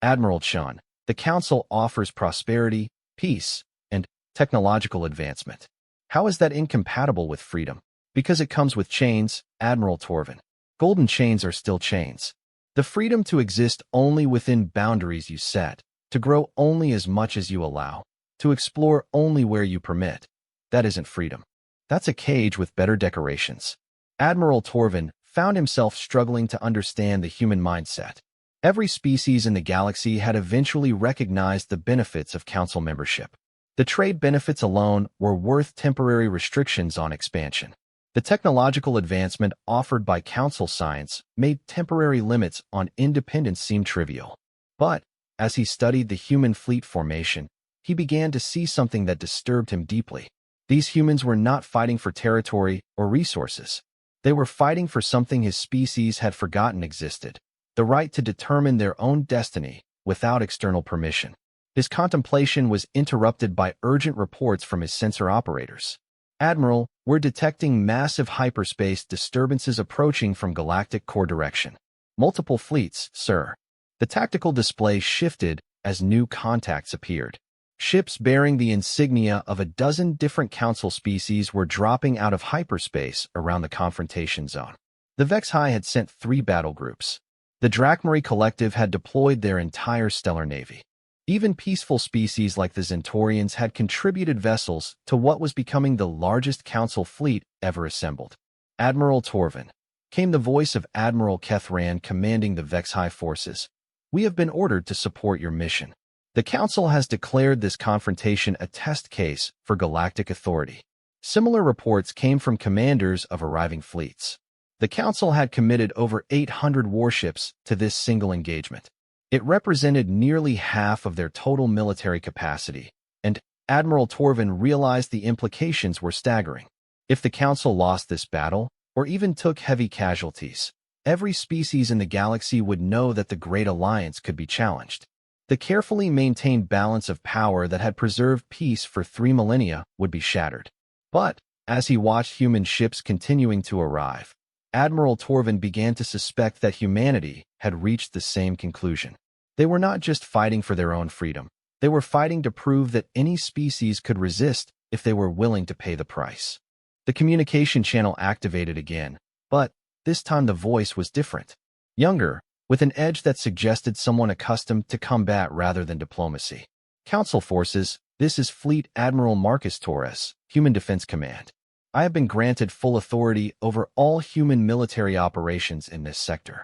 Admiral Chun, the Council offers prosperity, peace, and technological advancement. How is that incompatible with freedom? Because it comes with chains, Admiral Torvin. Golden chains are still chains. The freedom to exist only within boundaries you set, to grow only as much as you allow, to explore only where you permit. That isn't freedom. That's a cage with better decorations. Admiral Torvin found himself struggling to understand the human mindset. Every species in the galaxy had eventually recognized the benefits of Council membership. The trade benefits alone were worth temporary restrictions on expansion. The technological advancement offered by Council science made temporary limits on independence seem trivial. But, as he studied the human fleet formation, he began to see something that disturbed him deeply. These humans were not fighting for territory or resources. They were fighting for something his species had forgotten existed, the right to determine their own destiny without external permission. His contemplation was interrupted by urgent reports from his sensor operators. Admiral, we're detecting massive hyperspace disturbances approaching from galactic core direction. Multiple fleets, sir. The tactical display shifted as new contacts appeared. Ships bearing the insignia of a dozen different Council species were dropping out of hyperspace around the confrontation zone. The Vexhi had sent 3 battle groups. The Drakmari Collective had deployed their entire stellar navy. Even peaceful species like the Zentorians had contributed vessels to what was becoming the largest Council fleet ever assembled. Admiral Torvin, came the voice of Admiral Kethran commanding the Vexhi forces. We have been ordered to support your mission. The Council has declared this confrontation a test case for galactic authority. Similar reports came from commanders of arriving fleets. The Council had committed over 800 warships to this single engagement. It represented nearly half of their total military capacity, and Admiral Torvin realized the implications were staggering. If the Council lost this battle, or even took heavy casualties, every species in the galaxy would know that the Great Alliance could be challenged. The carefully maintained balance of power that had preserved peace for 3 millennia would be shattered. But, as he watched human ships continuing to arrive, Admiral Torvin began to suspect that humanity had reached the same conclusion. They were not just fighting for their own freedom. They were fighting to prove that any species could resist if they were willing to pay the price. The communication channel activated again, but this time the voice was different. Younger, with an edge that suggested someone accustomed to combat rather than diplomacy. Council forces, this is Fleet Admiral Marcus Torres, Human Defense Command. I have been granted full authority over all human military operations in this sector.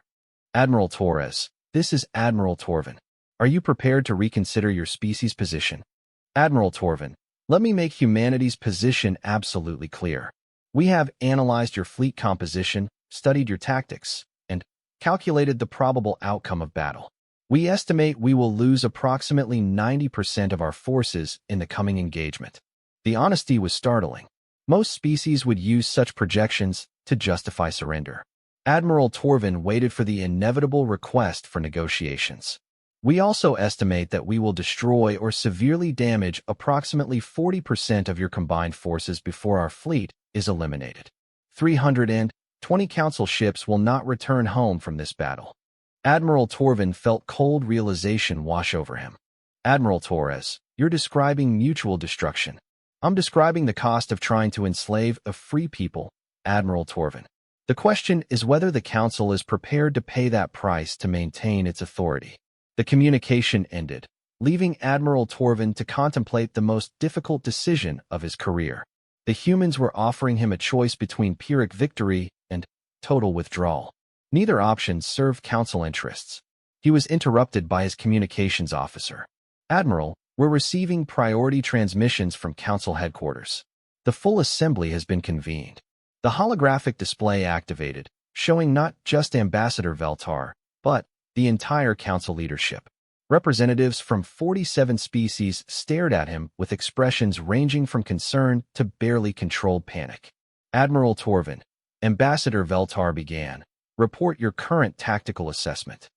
Admiral Torres, this is Admiral Torvin. Are you prepared to reconsider your species' position? Admiral Torvin, let me make humanity's position absolutely clear. We have analyzed your fleet composition, studied your tactics, and calculated the probable outcome of battle. We estimate we will lose approximately 90% of our forces in the coming engagement. The honesty was startling. Most species would use such projections to justify surrender. Admiral Torvin waited for the inevitable request for negotiations. We also estimate that we will destroy or severely damage approximately 40% of your combined forces before our fleet is eliminated. 320 Council ships will not return home from this battle. Admiral Torvin felt cold realization wash over him. Admiral Torres, you're describing mutual destruction. I'm describing the cost of trying to enslave a free people, Admiral Torvin. The question is whether the Council is prepared to pay that price to maintain its authority. The communication ended, leaving Admiral Torvin to contemplate the most difficult decision of his career. The humans were offering him a choice between Pyrrhic victory and total withdrawal. Neither option served Council interests. He was interrupted by his communications officer. Admiral, we're receiving priority transmissions from Council headquarters. The full assembly has been convened. The holographic display activated, showing not just Ambassador Veltar, but the entire Council leadership. Representatives from 47 species stared at him with expressions ranging from concern to barely controlled panic. Admiral Torvin, Ambassador Veltar began. Report your current tactical assessment.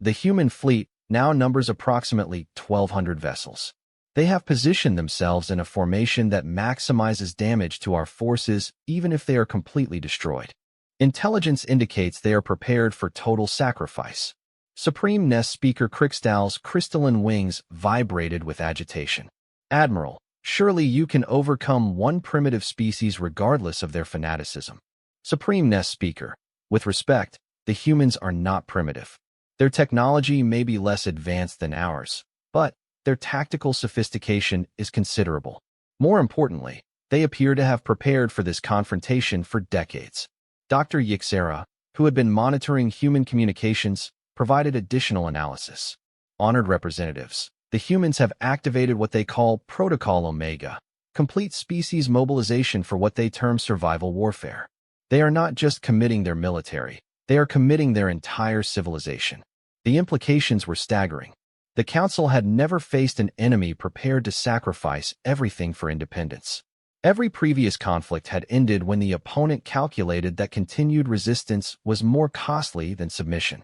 The human fleet now numbers approximately 1,200 vessels. They have positioned themselves in a formation that maximizes damage to our forces even if they are completely destroyed. Intelligence indicates they are prepared for total sacrifice. Supreme Nest Speaker Krikstal's crystalline wings vibrated with agitation. Admiral, surely you can overcome one primitive species regardless of their fanaticism. Supreme Nest Speaker, with respect, the humans are not primitive. Their technology may be less advanced than ours, but their tactical sophistication is considerable. More importantly, they appear to have prepared for this confrontation for decades. Dr. Yixera, who had been monitoring human communications, provided additional analysis. Honored representatives, the humans have activated what they call Protocol Omega, complete species mobilization for what they term survival warfare. They are not just committing their military, they are committing their entire civilization. The implications were staggering. The Council had never faced an enemy prepared to sacrifice everything for independence. Every previous conflict had ended when the opponent calculated that continued resistance was more costly than submission.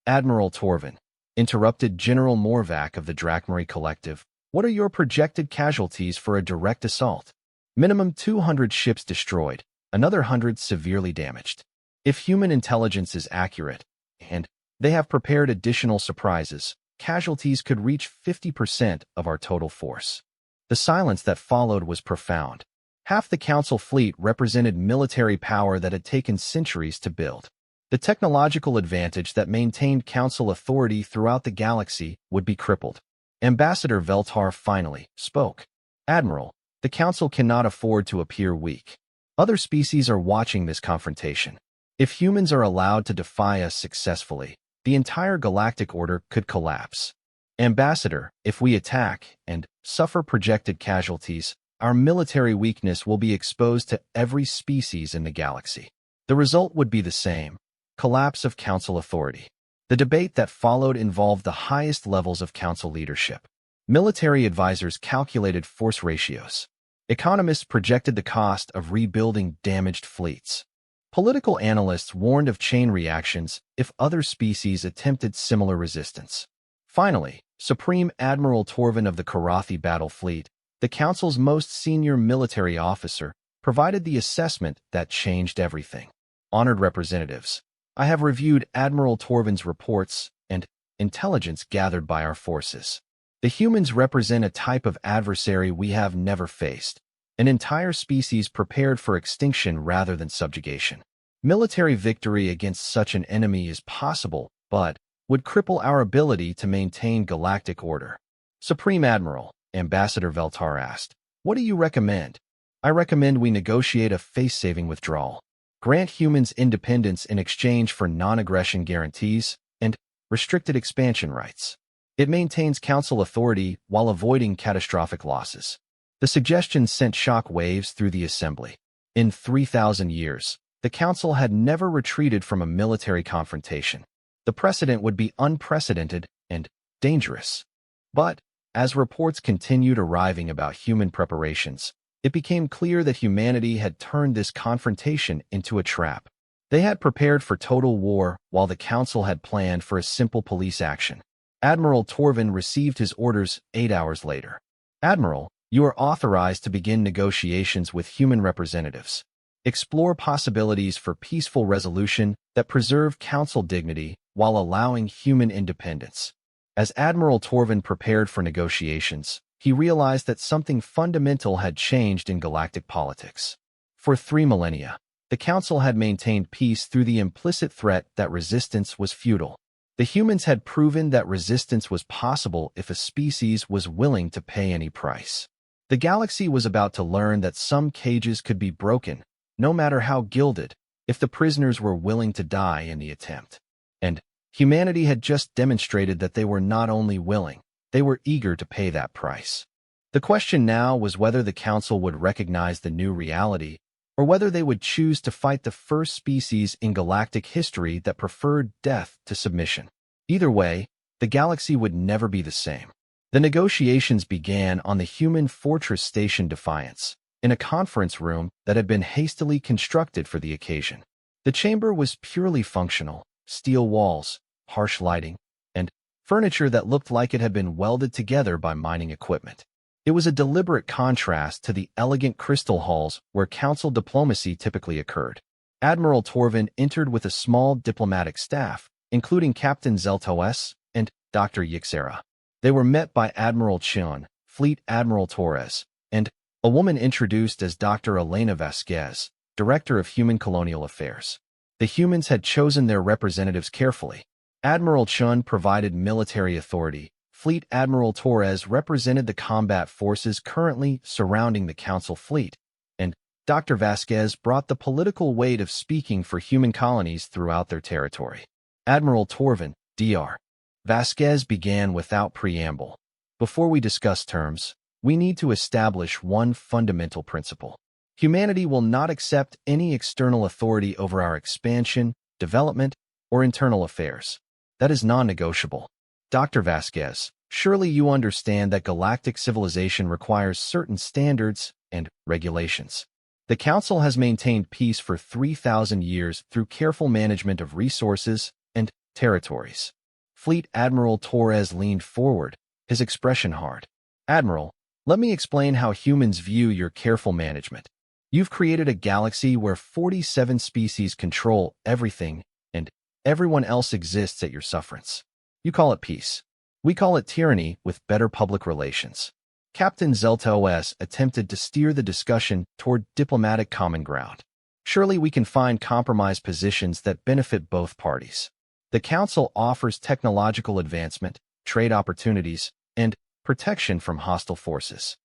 Admiral Torvin, interrupted General Morvac of the Drakmari Collective, what are your projected casualties for a direct assault? Minimum 200 ships destroyed, another 100 severely damaged. If human intelligence is accurate, and they have prepared additional surprises, casualties could reach 50% of our total force. The silence that followed was profound. Half the Council fleet represented military power that had taken centuries to build. The technological advantage that maintained Council authority throughout the galaxy would be crippled. Ambassador Veltar finally spoke. Admiral, the Council cannot afford to appear weak. Other species are watching this confrontation. If humans are allowed to defy us successfully, the entire galactic order could collapse. Ambassador, if we attack and suffer projected casualties, our military weakness will be exposed to every species in the galaxy. The result would be the same. Collapse of Council authority. The debate that followed involved the highest levels of Council leadership. Military advisors calculated force ratios. Economists projected the cost of rebuilding damaged fleets. Political analysts warned of chain reactions if other species attempted similar resistance. Finally, Supreme Admiral Torvin of the Karathi Battle Fleet, the Council's most senior military officer, provided the assessment that changed everything. Honored representatives, I have reviewed Admiral Torvin's reports and intelligence gathered by our forces. The humans represent a type of adversary we have never faced, an entire species prepared for extinction rather than subjugation. Military victory against such an enemy is possible, but would cripple our ability to maintain galactic order. Supreme Admiral, Ambassador Veltar asked, what do you recommend? I recommend we negotiate a face-saving withdrawal. Grant humans independence in exchange for non-aggression guarantees and restricted expansion rights. It maintains council authority while avoiding catastrophic losses. The suggestion sent shock waves through the assembly. In 3,000 years, the council had never retreated from a military confrontation. The precedent would be unprecedented and dangerous. But, as reports continued arriving about human preparations, it became clear that humanity had turned this confrontation into a trap. They had prepared for total war while the council had planned for a simple police action. Admiral Torvin received his orders 8 hours later. Admiral, you are authorized to begin negotiations with human representatives. Explore possibilities for peaceful resolution that preserve council dignity while allowing human independence. As Admiral Torvin prepared for negotiations, he realized that something fundamental had changed in galactic politics. For 3 millennia, the Council had maintained peace through the implicit threat that resistance was futile. The humans had proven that resistance was possible if a species was willing to pay any price. The galaxy was about to learn that some cages could be broken, no matter how gilded, if the prisoners were willing to die in the attempt. And humanity had just demonstrated that they were not only willing, they were eager to pay that price. The question now was whether the Council would recognize the new reality, or whether they would choose to fight the first species in galactic history that preferred death to submission. Either way, the galaxy would never be the same. The negotiations began on the human fortress station Defiance, in a conference room that had been hastily constructed for the occasion. The chamber was purely functional: steel walls, harsh lighting, and furniture that looked like it had been welded together by mining equipment. It was a deliberate contrast to the elegant crystal halls where council diplomacy typically occurred. Admiral Torvin entered with a small diplomatic staff, including Captain Zeltos and Dr. Yixera. They were met by Admiral Chun, Fleet Admiral Torres, and a woman introduced as Dr. Elena Vasquez, Director of Human Colonial Affairs. The humans had chosen their representatives carefully. Admiral Chun provided military authority. Fleet Admiral Torres represented the combat forces currently surrounding the Council fleet, and Dr. Vasquez brought the political weight of speaking for human colonies throughout their territory. Admiral Torvin, Dr. Vasquez began without preamble. Before we discuss terms, we need to establish one fundamental principle. Humanity will not accept any external authority over our expansion, development, or internal affairs. That is non-negotiable. Dr. Vasquez, surely you understand that galactic civilization requires certain standards and regulations. The Council has maintained peace for 3,000 years through careful management of resources and territories. Fleet Admiral Torres leaned forward, his expression hard. Admiral, let me explain how humans view your careful management. You've created a galaxy where 47 species control everything, and everyone else exists at your sufferance. You call it peace. We call it tyranny with better public relations. Captain Zeltos attempted to steer the discussion toward diplomatic common ground. Surely we can find compromise positions that benefit both parties. The Council offers technological advancement, trade opportunities, and protection from hostile forces.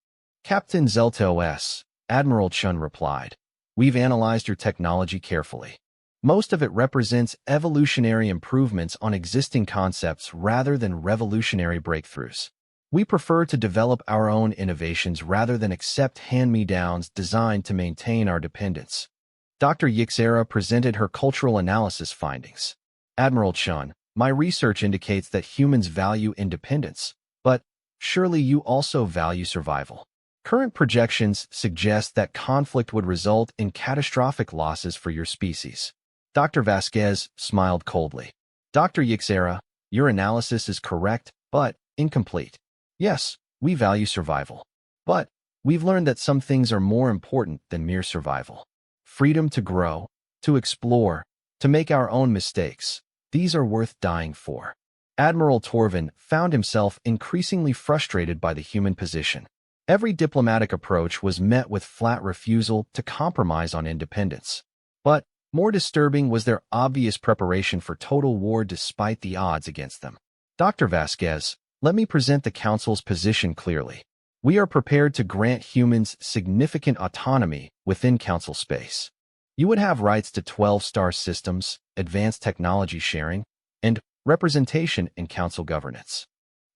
Captain Zeltos, Admiral Chun replied, we've analyzed your technology carefully. Most of it represents evolutionary improvements on existing concepts rather than revolutionary breakthroughs. We prefer to develop our own innovations rather than accept hand-me-downs designed to maintain our dependence. Dr. Yixera presented her cultural analysis findings. Admiral Chun, my research indicates that humans value independence, but surely you also value survival. Current projections suggest that conflict would result in catastrophic losses for your species. Dr. Vasquez smiled coldly. Dr. Yixera, your analysis is correct, but incomplete. Yes, we value survival. But we've learned that some things are more important than mere survival. Freedom to grow, to explore, to make our own mistakes. These are worth dying for. Admiral Torvin found himself increasingly frustrated by the human position. Every diplomatic approach was met with flat refusal to compromise on independence. But more disturbing was their obvious preparation for total war despite the odds against them. Dr. Vasquez, let me present the Council's position clearly. We are prepared to grant humans significant autonomy within Council space. You would have rights to 12-star systems, advanced technology sharing, and representation in Council governance.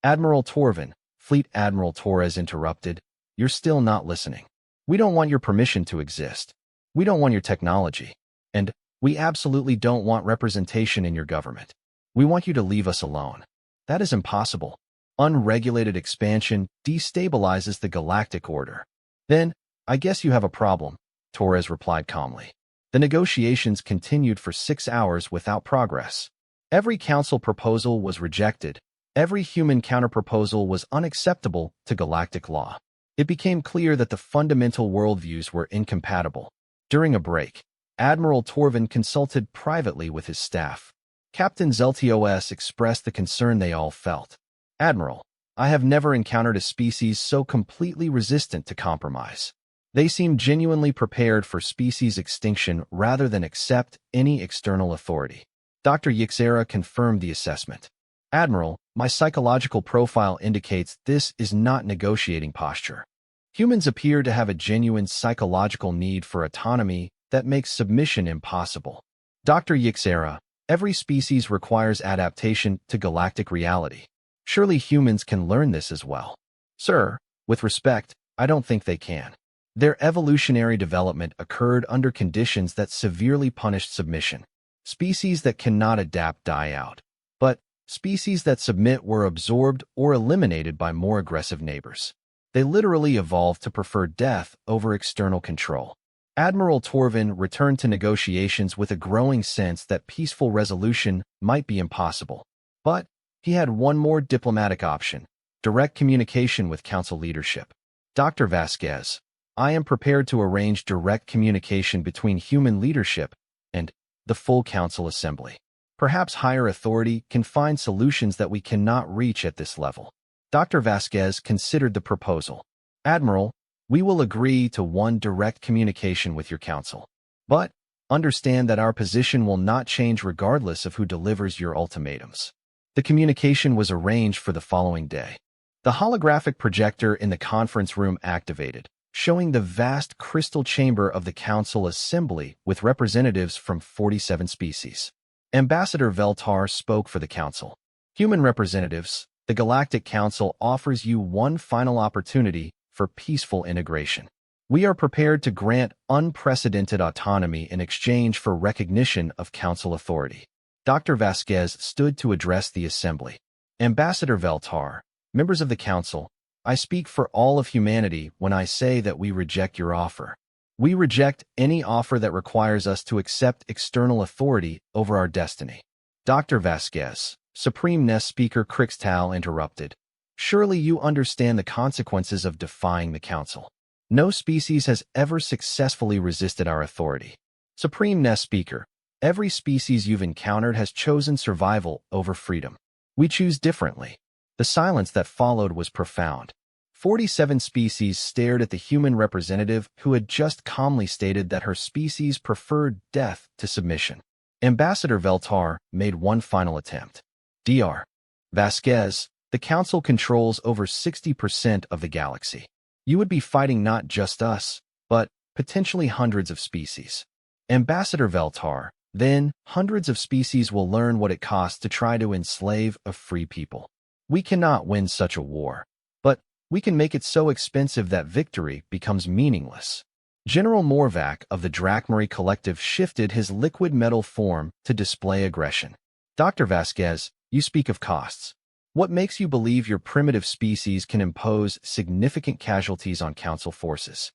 Admiral Torvin, Fleet Admiral Torres interrupted. You're still not listening. We don't want your permission to exist. We don't want your technology. And we absolutely don't want representation in your government. We want you to leave us alone. That is impossible. Unregulated expansion destabilizes the galactic order. Then, I guess you have a problem, Torres replied calmly. The negotiations continued for 6 hours without progress. Every council proposal was rejected. Every human counterproposal was unacceptable to galactic law. It became clear that the fundamental worldviews were incompatible. During a break, Admiral Torvin consulted privately with his staff. Captain Zeltios expressed the concern they all felt. Admiral, I have never encountered a species so completely resistant to compromise. They seem genuinely prepared for species extinction rather than accept any external authority. Dr. Yixera confirmed the assessment. Admiral, my psychological profile indicates this is not negotiating posture. Humans appear to have a genuine psychological need for autonomy that makes submission impossible. Dr. Yixera, every species requires adaptation to galactic reality. Surely humans can learn this as well. Sir, with respect, I don't think they can. Their evolutionary development occurred under conditions that severely punished submission. Species that cannot adapt die out. But species that submit were absorbed or eliminated by more aggressive neighbors. They literally evolved to prefer death over external control. Admiral Torvin returned to negotiations with a growing sense that peaceful resolution might be impossible. But he had one more diplomatic option: direct communication with council leadership. Dr. Vasquez, I am prepared to arrange direct communication between human leadership and the full council assembly. Perhaps higher authority can find solutions that we cannot reach at this level. Dr. Vasquez considered the proposal. Admiral, we will agree to one direct communication with your council. But understand that our position will not change regardless of who delivers your ultimatums. The communication was arranged for the following day. The holographic projector in the conference room activated, showing the vast crystal chamber of the council assembly with representatives from 47 species. Ambassador Veltar spoke for the council. Human representatives, the Galactic Council offers you one final opportunity for peaceful integration. We are prepared to grant unprecedented autonomy in exchange for recognition of council authority. Dr. Vasquez stood to address the assembly. Ambassador Veltar, members of the council, I speak for all of humanity when I say that we reject your offer. We reject any offer that requires us to accept external authority over our destiny. Dr. Vasquez, Supreme Nest Speaker Crixtal interrupted. Surely you understand the consequences of defying the council. No species has ever successfully resisted our authority. Supreme Nest Speaker, every species you've encountered has chosen survival over freedom. We choose differently. The silence that followed was profound. 47 species stared at the human representative who had just calmly stated that her species preferred death to submission. Ambassador Veltar made one final attempt. Dr. Vasquez, the council controls over 60% of the galaxy. You would be fighting not just us, but potentially hundreds of species. Ambassador Veltar, then hundreds of species will learn what it costs to try to enslave a free people. We cannot win such a war, but we can make it so expensive that victory becomes meaningless. General Morvac of the Drakmari Collective shifted his liquid metal form to display aggression. Dr. Vasquez, you speak of costs. What makes you believe your primitive species can impose significant casualties on Council forces?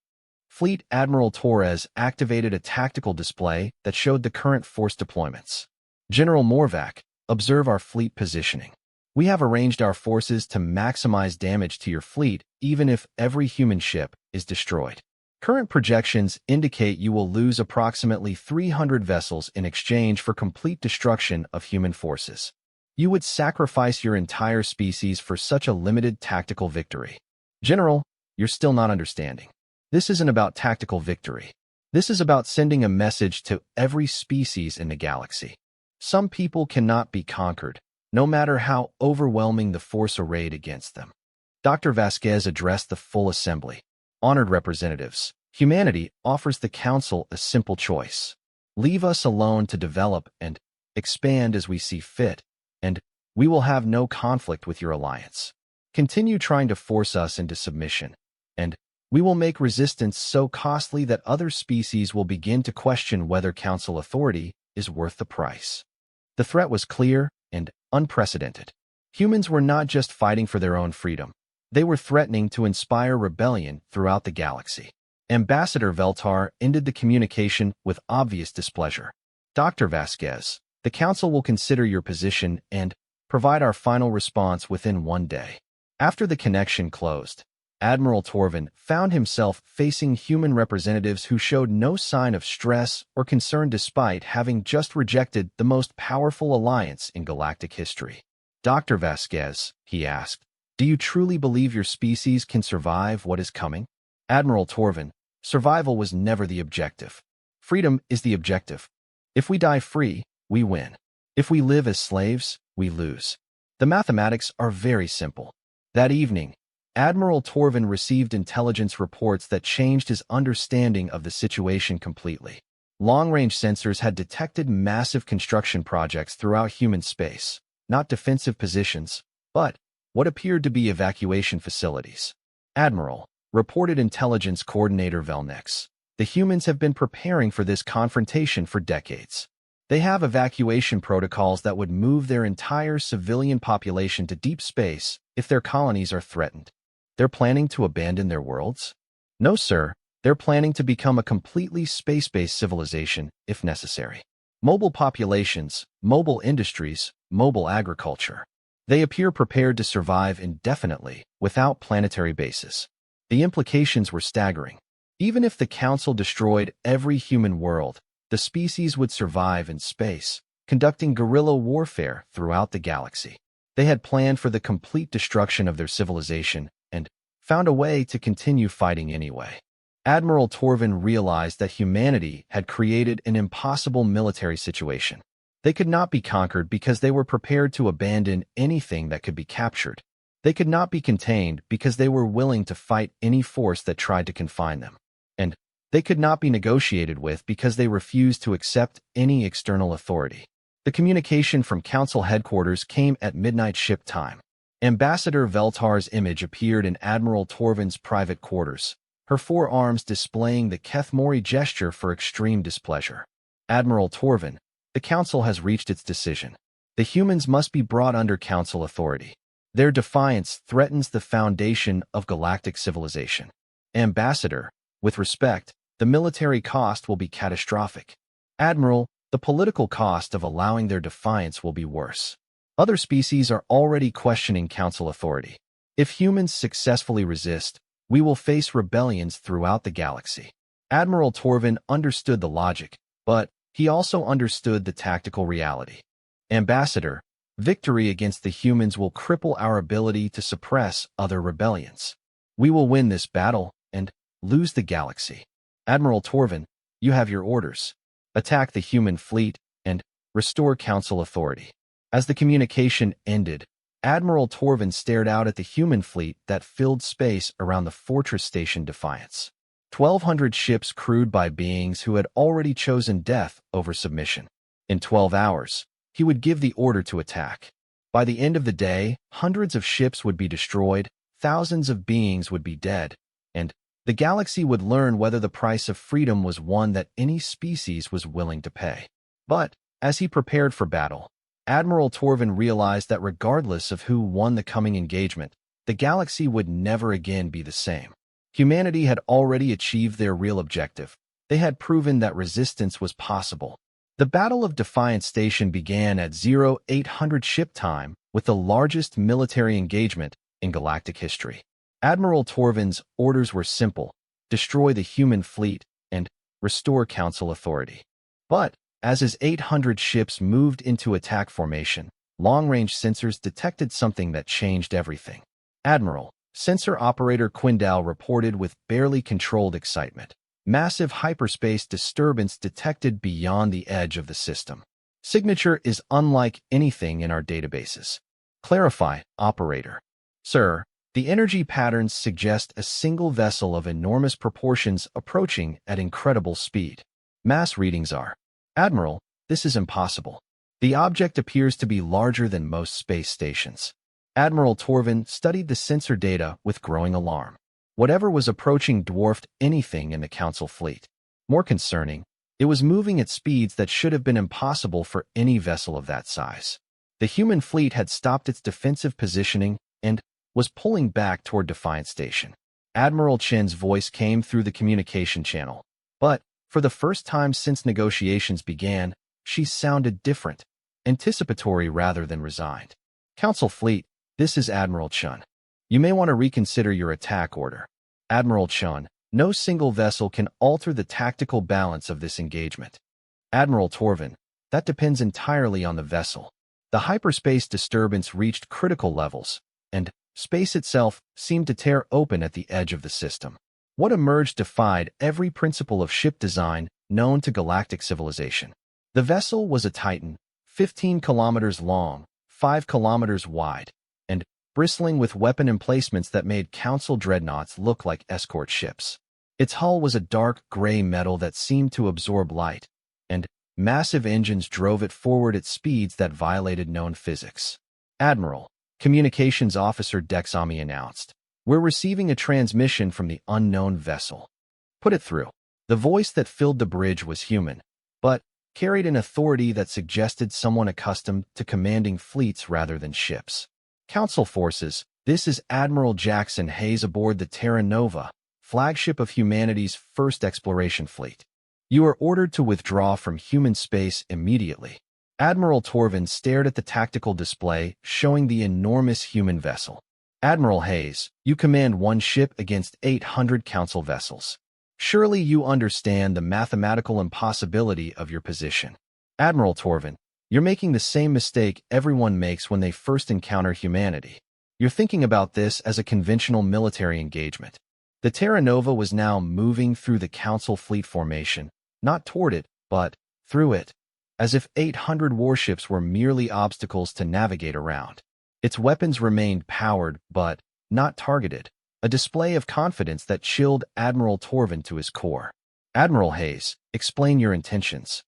Fleet Admiral Torres activated a tactical display that showed the current force deployments. General Morvac, observe our fleet positioning. We have arranged our forces to maximize damage to your fleet even if every human ship is destroyed. Current projections indicate you will lose approximately 300 vessels in exchange for complete destruction of human forces. You would sacrifice your entire species for such a limited tactical victory. General, you're still not understanding. This isn't about tactical victory. This is about sending a message to every species in the galaxy. Some people cannot be conquered, no matter how overwhelming the force arrayed against them. Dr. Vasquez addressed the full assembly. Honored representatives, humanity offers the Council a simple choice. Leave us alone to develop and expand as we see fit, and we will have no conflict with your alliance. Continue trying to force us into submission, and we will make resistance so costly that other species will begin to question whether Council authority is worth the price. The threat was clear and unprecedented. Humans were not just fighting for their own freedom. They were threatening to inspire rebellion throughout the galaxy. Ambassador Veltar ended the communication with obvious displeasure. Dr. Vasquez, the Council will consider your position and provide our final response within 1 day. After the connection closed, Admiral Torvin found himself facing human representatives who showed no sign of stress or concern despite having just rejected the most powerful alliance in galactic history. Dr. Vasquez, he asked, do you truly believe your species can survive what is coming? Admiral Torvin, survival was never the objective. Freedom is the objective. If we die free, we win. If we live as slaves, we lose. The mathematics are very simple. That evening, Admiral Torvin received intelligence reports that changed his understanding of the situation completely. Long-range sensors had detected massive construction projects throughout human space, not defensive positions, but what appeared to be evacuation facilities. Admiral, reported Intelligence Coordinator Velnex, the humans have been preparing for this confrontation for decades. They have evacuation protocols that would move their entire civilian population to deep space if their colonies are threatened. They're planning to abandon their worlds? No, sir. They're planning to become a completely space-based civilization, if necessary. Mobile populations, mobile industries, mobile agriculture. They appear prepared to survive indefinitely without planetary bases. The implications were staggering. Even if the Council destroyed every human world, the species would survive in space, conducting guerrilla warfare throughout the galaxy. They had planned for the complete destruction of their civilization and found a way to continue fighting anyway. Admiral Torvin realized that humanity had created an impossible military situation. They could not be conquered because they were prepared to abandon anything that could be captured. They could not be contained because they were willing to fight any force that tried to confine them. And they could not be negotiated with because they refused to accept any external authority. The communication from Council headquarters came at midnight ship time. Ambassador Veltar's image appeared in Admiral Torvin's private quarters, her forearms displaying the Kethmori gesture for extreme displeasure. Admiral Torvin, the Council has reached its decision. The humans must be brought under Council authority. Their defiance threatens the foundation of galactic civilization. Ambassador, with respect, the military cost will be catastrophic. Admiral, the political cost of allowing their defiance will be worse. Other species are already questioning Council authority. If humans successfully resist, we will face rebellions throughout the galaxy. Admiral Torvin understood the logic, but he also understood the tactical reality. Ambassador, victory against the humans will cripple our ability to suppress other rebellions. We will win this battle and lose the galaxy. Admiral Torvin, you have your orders. Attack the human fleet and restore Council authority. As the communication ended, Admiral Torvin stared out at the human fleet that filled space around the fortress station Defiance. 1,200 ships crewed by beings who had already chosen death over submission. In 12 hours, he would give the order to attack. By the end of the day, hundreds of ships would be destroyed, thousands of beings would be dead, and the galaxy would learn whether the price of freedom was one that any species was willing to pay. But, as he prepared for battle, Admiral Torvin realized that regardless of who won the coming engagement, the galaxy would never again be the same. Humanity had already achieved their real objective. They had proven that resistance was possible. The Battle of Defiance Station began at 0800 ship time with the largest military engagement in galactic history. Admiral Torvin's orders were simple: destroy the human fleet and restore Council authority. But, as his 800 ships moved into attack formation, long-range sensors detected something that changed everything. Admiral, Sensor Operator Quindal reported with barely controlled excitement. Massive hyperspace disturbance detected beyond the edge of the system. Signature is unlike anything in our databases. Clarify, Operator. Sir, the energy patterns suggest a single vessel of enormous proportions approaching at incredible speed. Mass readings are. Admiral, this is impossible. The object appears to be larger than most space stations. Admiral Torvin studied the sensor data with growing alarm. Whatever was approaching dwarfed anything in the Council fleet. More concerning, it was moving at speeds that should have been impossible for any vessel of that size. The human fleet had stopped its defensive positioning and was pulling back toward Defiant Station. Admiral Chen's voice came through the communication channel, but for the first time since negotiations began, she sounded different, anticipatory rather than resigned. Council Fleet, this is Admiral Chun. You may want to reconsider your attack order. Admiral Chun, no single vessel can alter the tactical balance of this engagement. Admiral Torvin, that depends entirely on the vessel. The hyperspace disturbance reached critical levels, and space itself seemed to tear open at the edge of the system. What emerged defied every principle of ship design known to galactic civilization. The vessel was a Titan, 15 kilometers long, 5 kilometers wide, and bristling with weapon emplacements that made Council dreadnoughts look like escort ships. Its hull was a dark gray metal that seemed to absorb light, and massive engines drove it forward at speeds that violated known physics. Admiral, Communications Officer Dexami announced, "We're receiving a transmission from the unknown vessel. Put it through." The voice that filled the bridge was human, but carried an authority that suggested someone accustomed to commanding fleets rather than ships. Council forces, this is Admiral Jackson Hayes aboard the Terra Nova, flagship of humanity's first exploration fleet. You are ordered to withdraw from human space immediately. Admiral Torvin stared at the tactical display showing the enormous human vessel. Admiral Hayes, you command one ship against 800 Council vessels. Surely you understand the mathematical impossibility of your position. Admiral Torvin, you're making the same mistake everyone makes when they first encounter humanity. You're thinking about this as a conventional military engagement. The Terra Nova was now moving through the Council fleet formation, not toward it, but through it, as if 800 warships were merely obstacles to navigate around. Its weapons remained powered, but not targeted. A display of confidence that chilled Admiral Torvin to his core. Admiral Hayes, explain your intentions.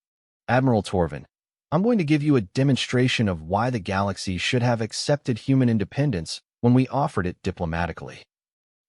Admiral Torvin, I'm going to give you a demonstration of why the galaxy should have accepted human independence when we offered it diplomatically.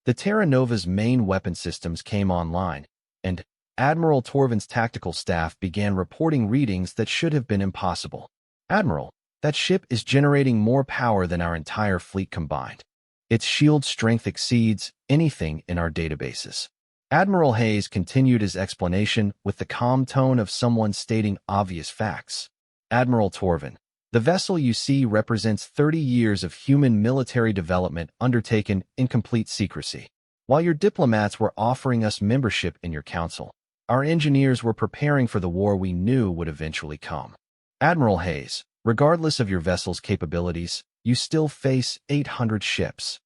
The Terra Nova's main weapon systems came online, and Admiral Torvin's tactical staff began reporting readings that should have been impossible. Admiral, that ship is generating more power than our entire fleet combined. Its shield strength exceeds anything in our databases. Admiral Hayes continued his explanation with the calm tone of someone stating obvious facts. Admiral Torvin, the vessel you see represents 30 years of human military development undertaken in complete secrecy. While your diplomats were offering us membership in your council, our engineers were preparing for the war we knew would eventually come. Admiral Hayes, regardless of your vessel's capabilities, you still face 800 ships.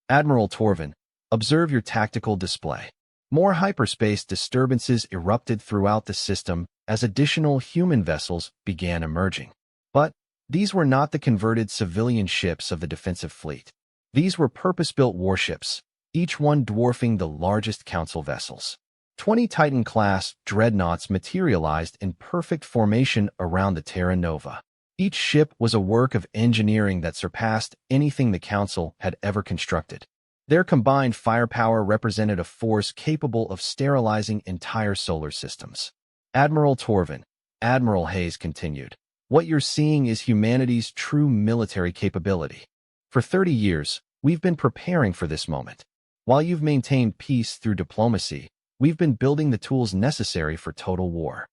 Admiral Torvin, observe your tactical display. More hyperspace disturbances erupted throughout the system as additional human vessels began emerging. But these were not the converted civilian ships of the defensive fleet. These were purpose-built warships, each one dwarfing the largest Council vessels. 20 Titan-class dreadnoughts materialized in perfect formation around the Terra Nova. Each ship was a work of engineering that surpassed anything the Council had ever constructed. Their combined firepower represented a force capable of sterilizing entire solar systems. Admiral Torvin, Admiral Hayes continued, what you're seeing is humanity's true military capability. For 30 years, we've been preparing for this moment. While you've maintained peace through diplomacy, we've been building the tools necessary for total war.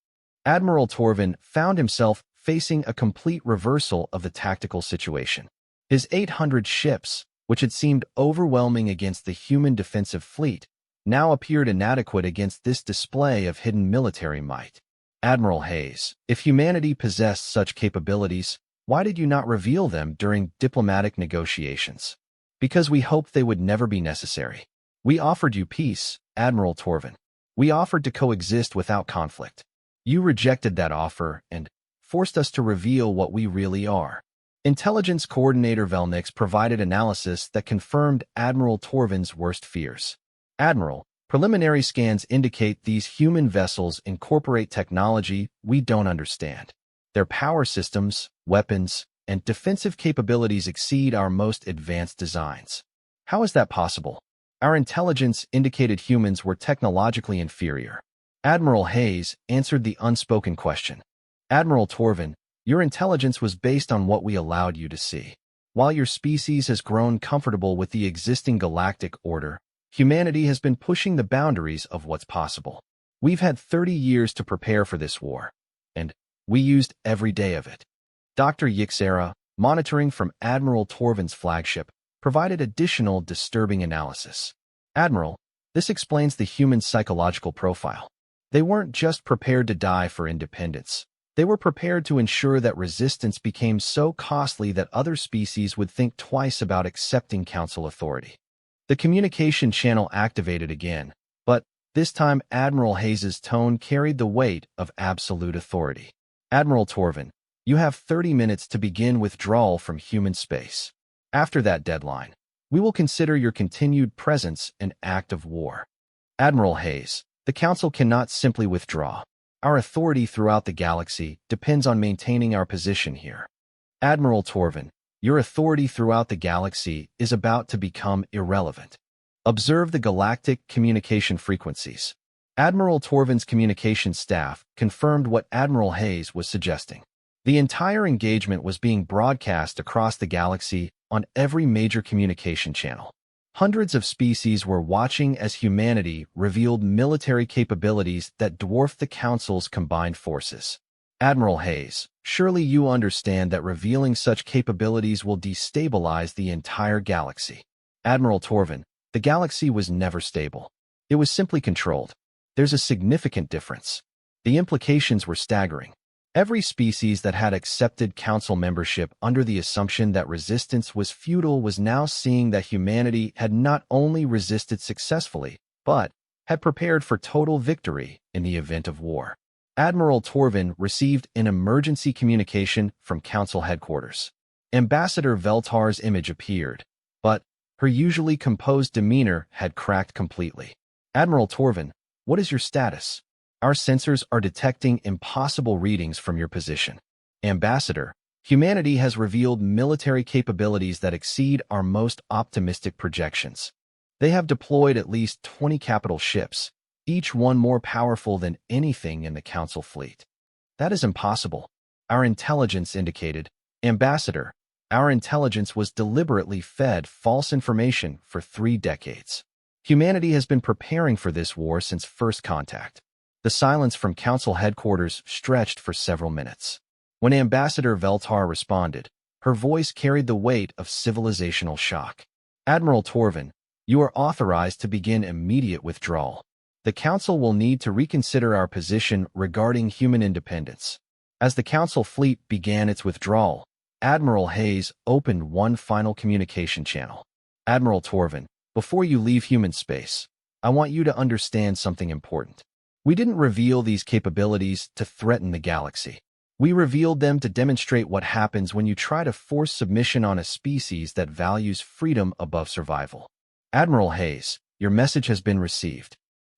Admiral Torvin found himself facing a complete reversal of the tactical situation. His 800 ships, which had seemed overwhelming against the human defensive fleet, now appeared inadequate against this display of hidden military might. Admiral Hayes, if humanity possessed such capabilities, why did you not reveal them during diplomatic negotiations? Because we hoped they would never be necessary. We offered you peace, Admiral Torvin. We offered to coexist without conflict. You rejected that offer and forced us to reveal what we really are. Intelligence Coordinator Velnix provided analysis that confirmed Admiral Torvin's worst fears. Admiral, preliminary scans indicate these human vessels incorporate technology we don't understand. Their power systems, weapons, and defensive capabilities exceed our most advanced designs. How is that possible? Our intelligence indicated humans were technologically inferior. Admiral Hayes answered the unspoken question. Admiral Torvin, your intelligence was based on what we allowed you to see. While your species has grown comfortable with the existing galactic order, humanity has been pushing the boundaries of what's possible. We've had 30 years to prepare for this war, and we used every day of it. Dr. Yixera, monitoring from Admiral Torvin's flagship, provided additional disturbing analysis. Admiral, this explains the human psychological profile. They weren't just prepared to die for independence. They were prepared to ensure that resistance became so costly that other species would think twice about accepting Council authority. The communication channel activated again, but this time Admiral Hayes's tone carried the weight of absolute authority. Admiral Torvin, you have 30 minutes to begin withdrawal from human space. After that deadline, we will consider your continued presence an act of war. Admiral Hayes, the Council cannot simply withdraw. Our authority throughout the galaxy depends on maintaining our position here. Admiral Torvin, your authority throughout the galaxy is about to become irrelevant. Observe the galactic communication frequencies. Admiral Torvin's communication staff confirmed what Admiral Hayes was suggesting. The entire engagement was being broadcast across the galaxy on every major communication channel. Hundreds of species were watching as humanity revealed military capabilities that dwarfed the Council's combined forces. Admiral Hayes, surely you understand that revealing such capabilities will destabilize the entire galaxy. Admiral Torvin, the galaxy was never stable. It was simply controlled. There's a significant difference. The implications were staggering. Every species that had accepted Council membership under the assumption that resistance was futile was now seeing that humanity had not only resisted successfully, but had prepared for total victory in the event of war. Admiral Torvin received an emergency communication from Council headquarters. Ambassador Veltar's image appeared, but her usually composed demeanor had cracked completely. Admiral Torvin, what is your status? Our sensors are detecting impossible readings from your position. Ambassador, humanity has revealed military capabilities that exceed our most optimistic projections. They have deployed at least 20 capital ships, each one more powerful than anything in the Council fleet. That is impossible. Our intelligence indicated, Ambassador, our intelligence was deliberately fed false information for 3 decades. Humanity has been preparing for this war since first contact. The silence from Council headquarters stretched for several minutes. When Ambassador Veltar responded, her voice carried the weight of civilizational shock. Admiral Torvin, you are authorized to begin immediate withdrawal. The Council will need to reconsider our position regarding human independence. As the Council fleet began its withdrawal, Admiral Hayes opened one final communication channel. Admiral Torvin, before you leave human space, I want you to understand something important. We didn't reveal these capabilities to threaten the galaxy. We revealed them to demonstrate what happens when you try to force submission on a species that values freedom above survival. Admiral Hayes, your message has been received.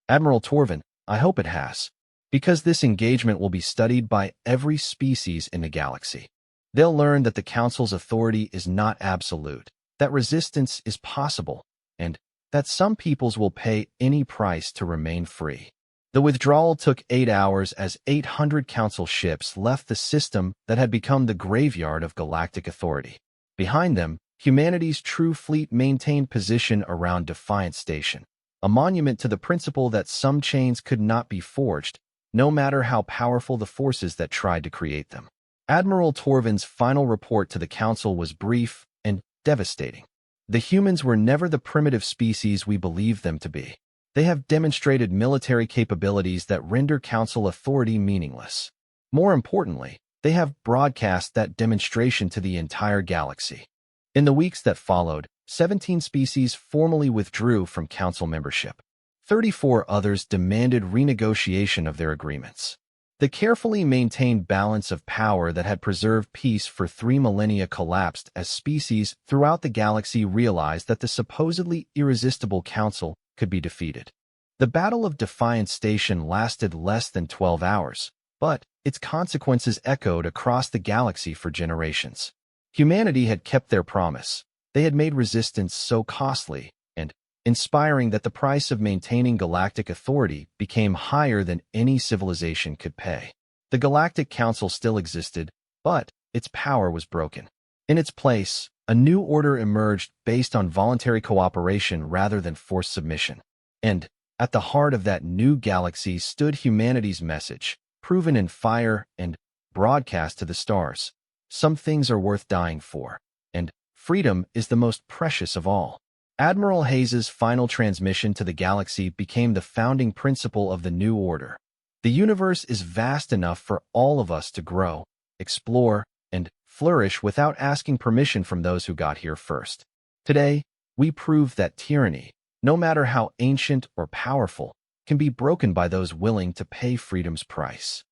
Admiral Torvin, I hope it has, because this engagement will be studied by every species in the galaxy. They'll learn that the Council's authority is not absolute, that resistance is possible, and that some peoples will pay any price to remain free. The withdrawal took 8 hours as 800 Council ships left the system that had become the graveyard of galactic authority. Behind them, humanity's true fleet maintained position around Defiant Station, a monument to the principle that some chains could not be forged, no matter how powerful the forces that tried to create them. Admiral Torvin's final report to the Council was brief and devastating. The humans were never the primitive species we believed them to be. They have demonstrated military capabilities that render Council authority meaningless. More importantly, they have broadcast that demonstration to the entire galaxy. In the weeks that followed, 17 species formally withdrew from Council membership. 34 others demanded renegotiation of their agreements. The carefully maintained balance of power that had preserved peace for 3 millennia collapsed as species throughout the galaxy realized that the supposedly irresistible Council could be defeated. The Battle of Defiant Station lasted less than 12 hours, but its consequences echoed across the galaxy for generations. Humanity had kept their promise. They had made resistance so costly and inspiring that the price of maintaining galactic authority became higher than any civilization could pay. The Galactic Council still existed, but its power was broken. In its place, a new order emerged based on voluntary cooperation rather than forced submission. And at the heart of that new galaxy stood humanity's message, proven in fire and broadcast to the stars. Some things are worth dying for, and freedom is the most precious of all. Admiral Hayes's final transmission to the galaxy became the founding principle of the new order. The universe is vast enough for all of us to grow, explore, and flourish without asking permission from those who got here first. Today, we prove that tyranny, no matter how ancient or powerful, can be broken by those willing to pay freedom's price.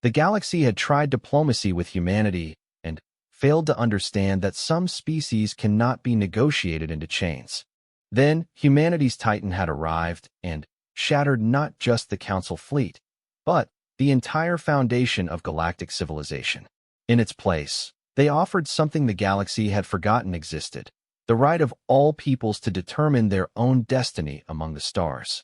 The galaxy had tried diplomacy with humanity and failed to understand that some species cannot be negotiated into chains. Then, humanity's Titan had arrived and shattered not just the Council fleet, but the entire foundation of galactic civilization. In its place, they offered something the galaxy had forgotten existed: the right of all peoples to determine their own destiny among the stars.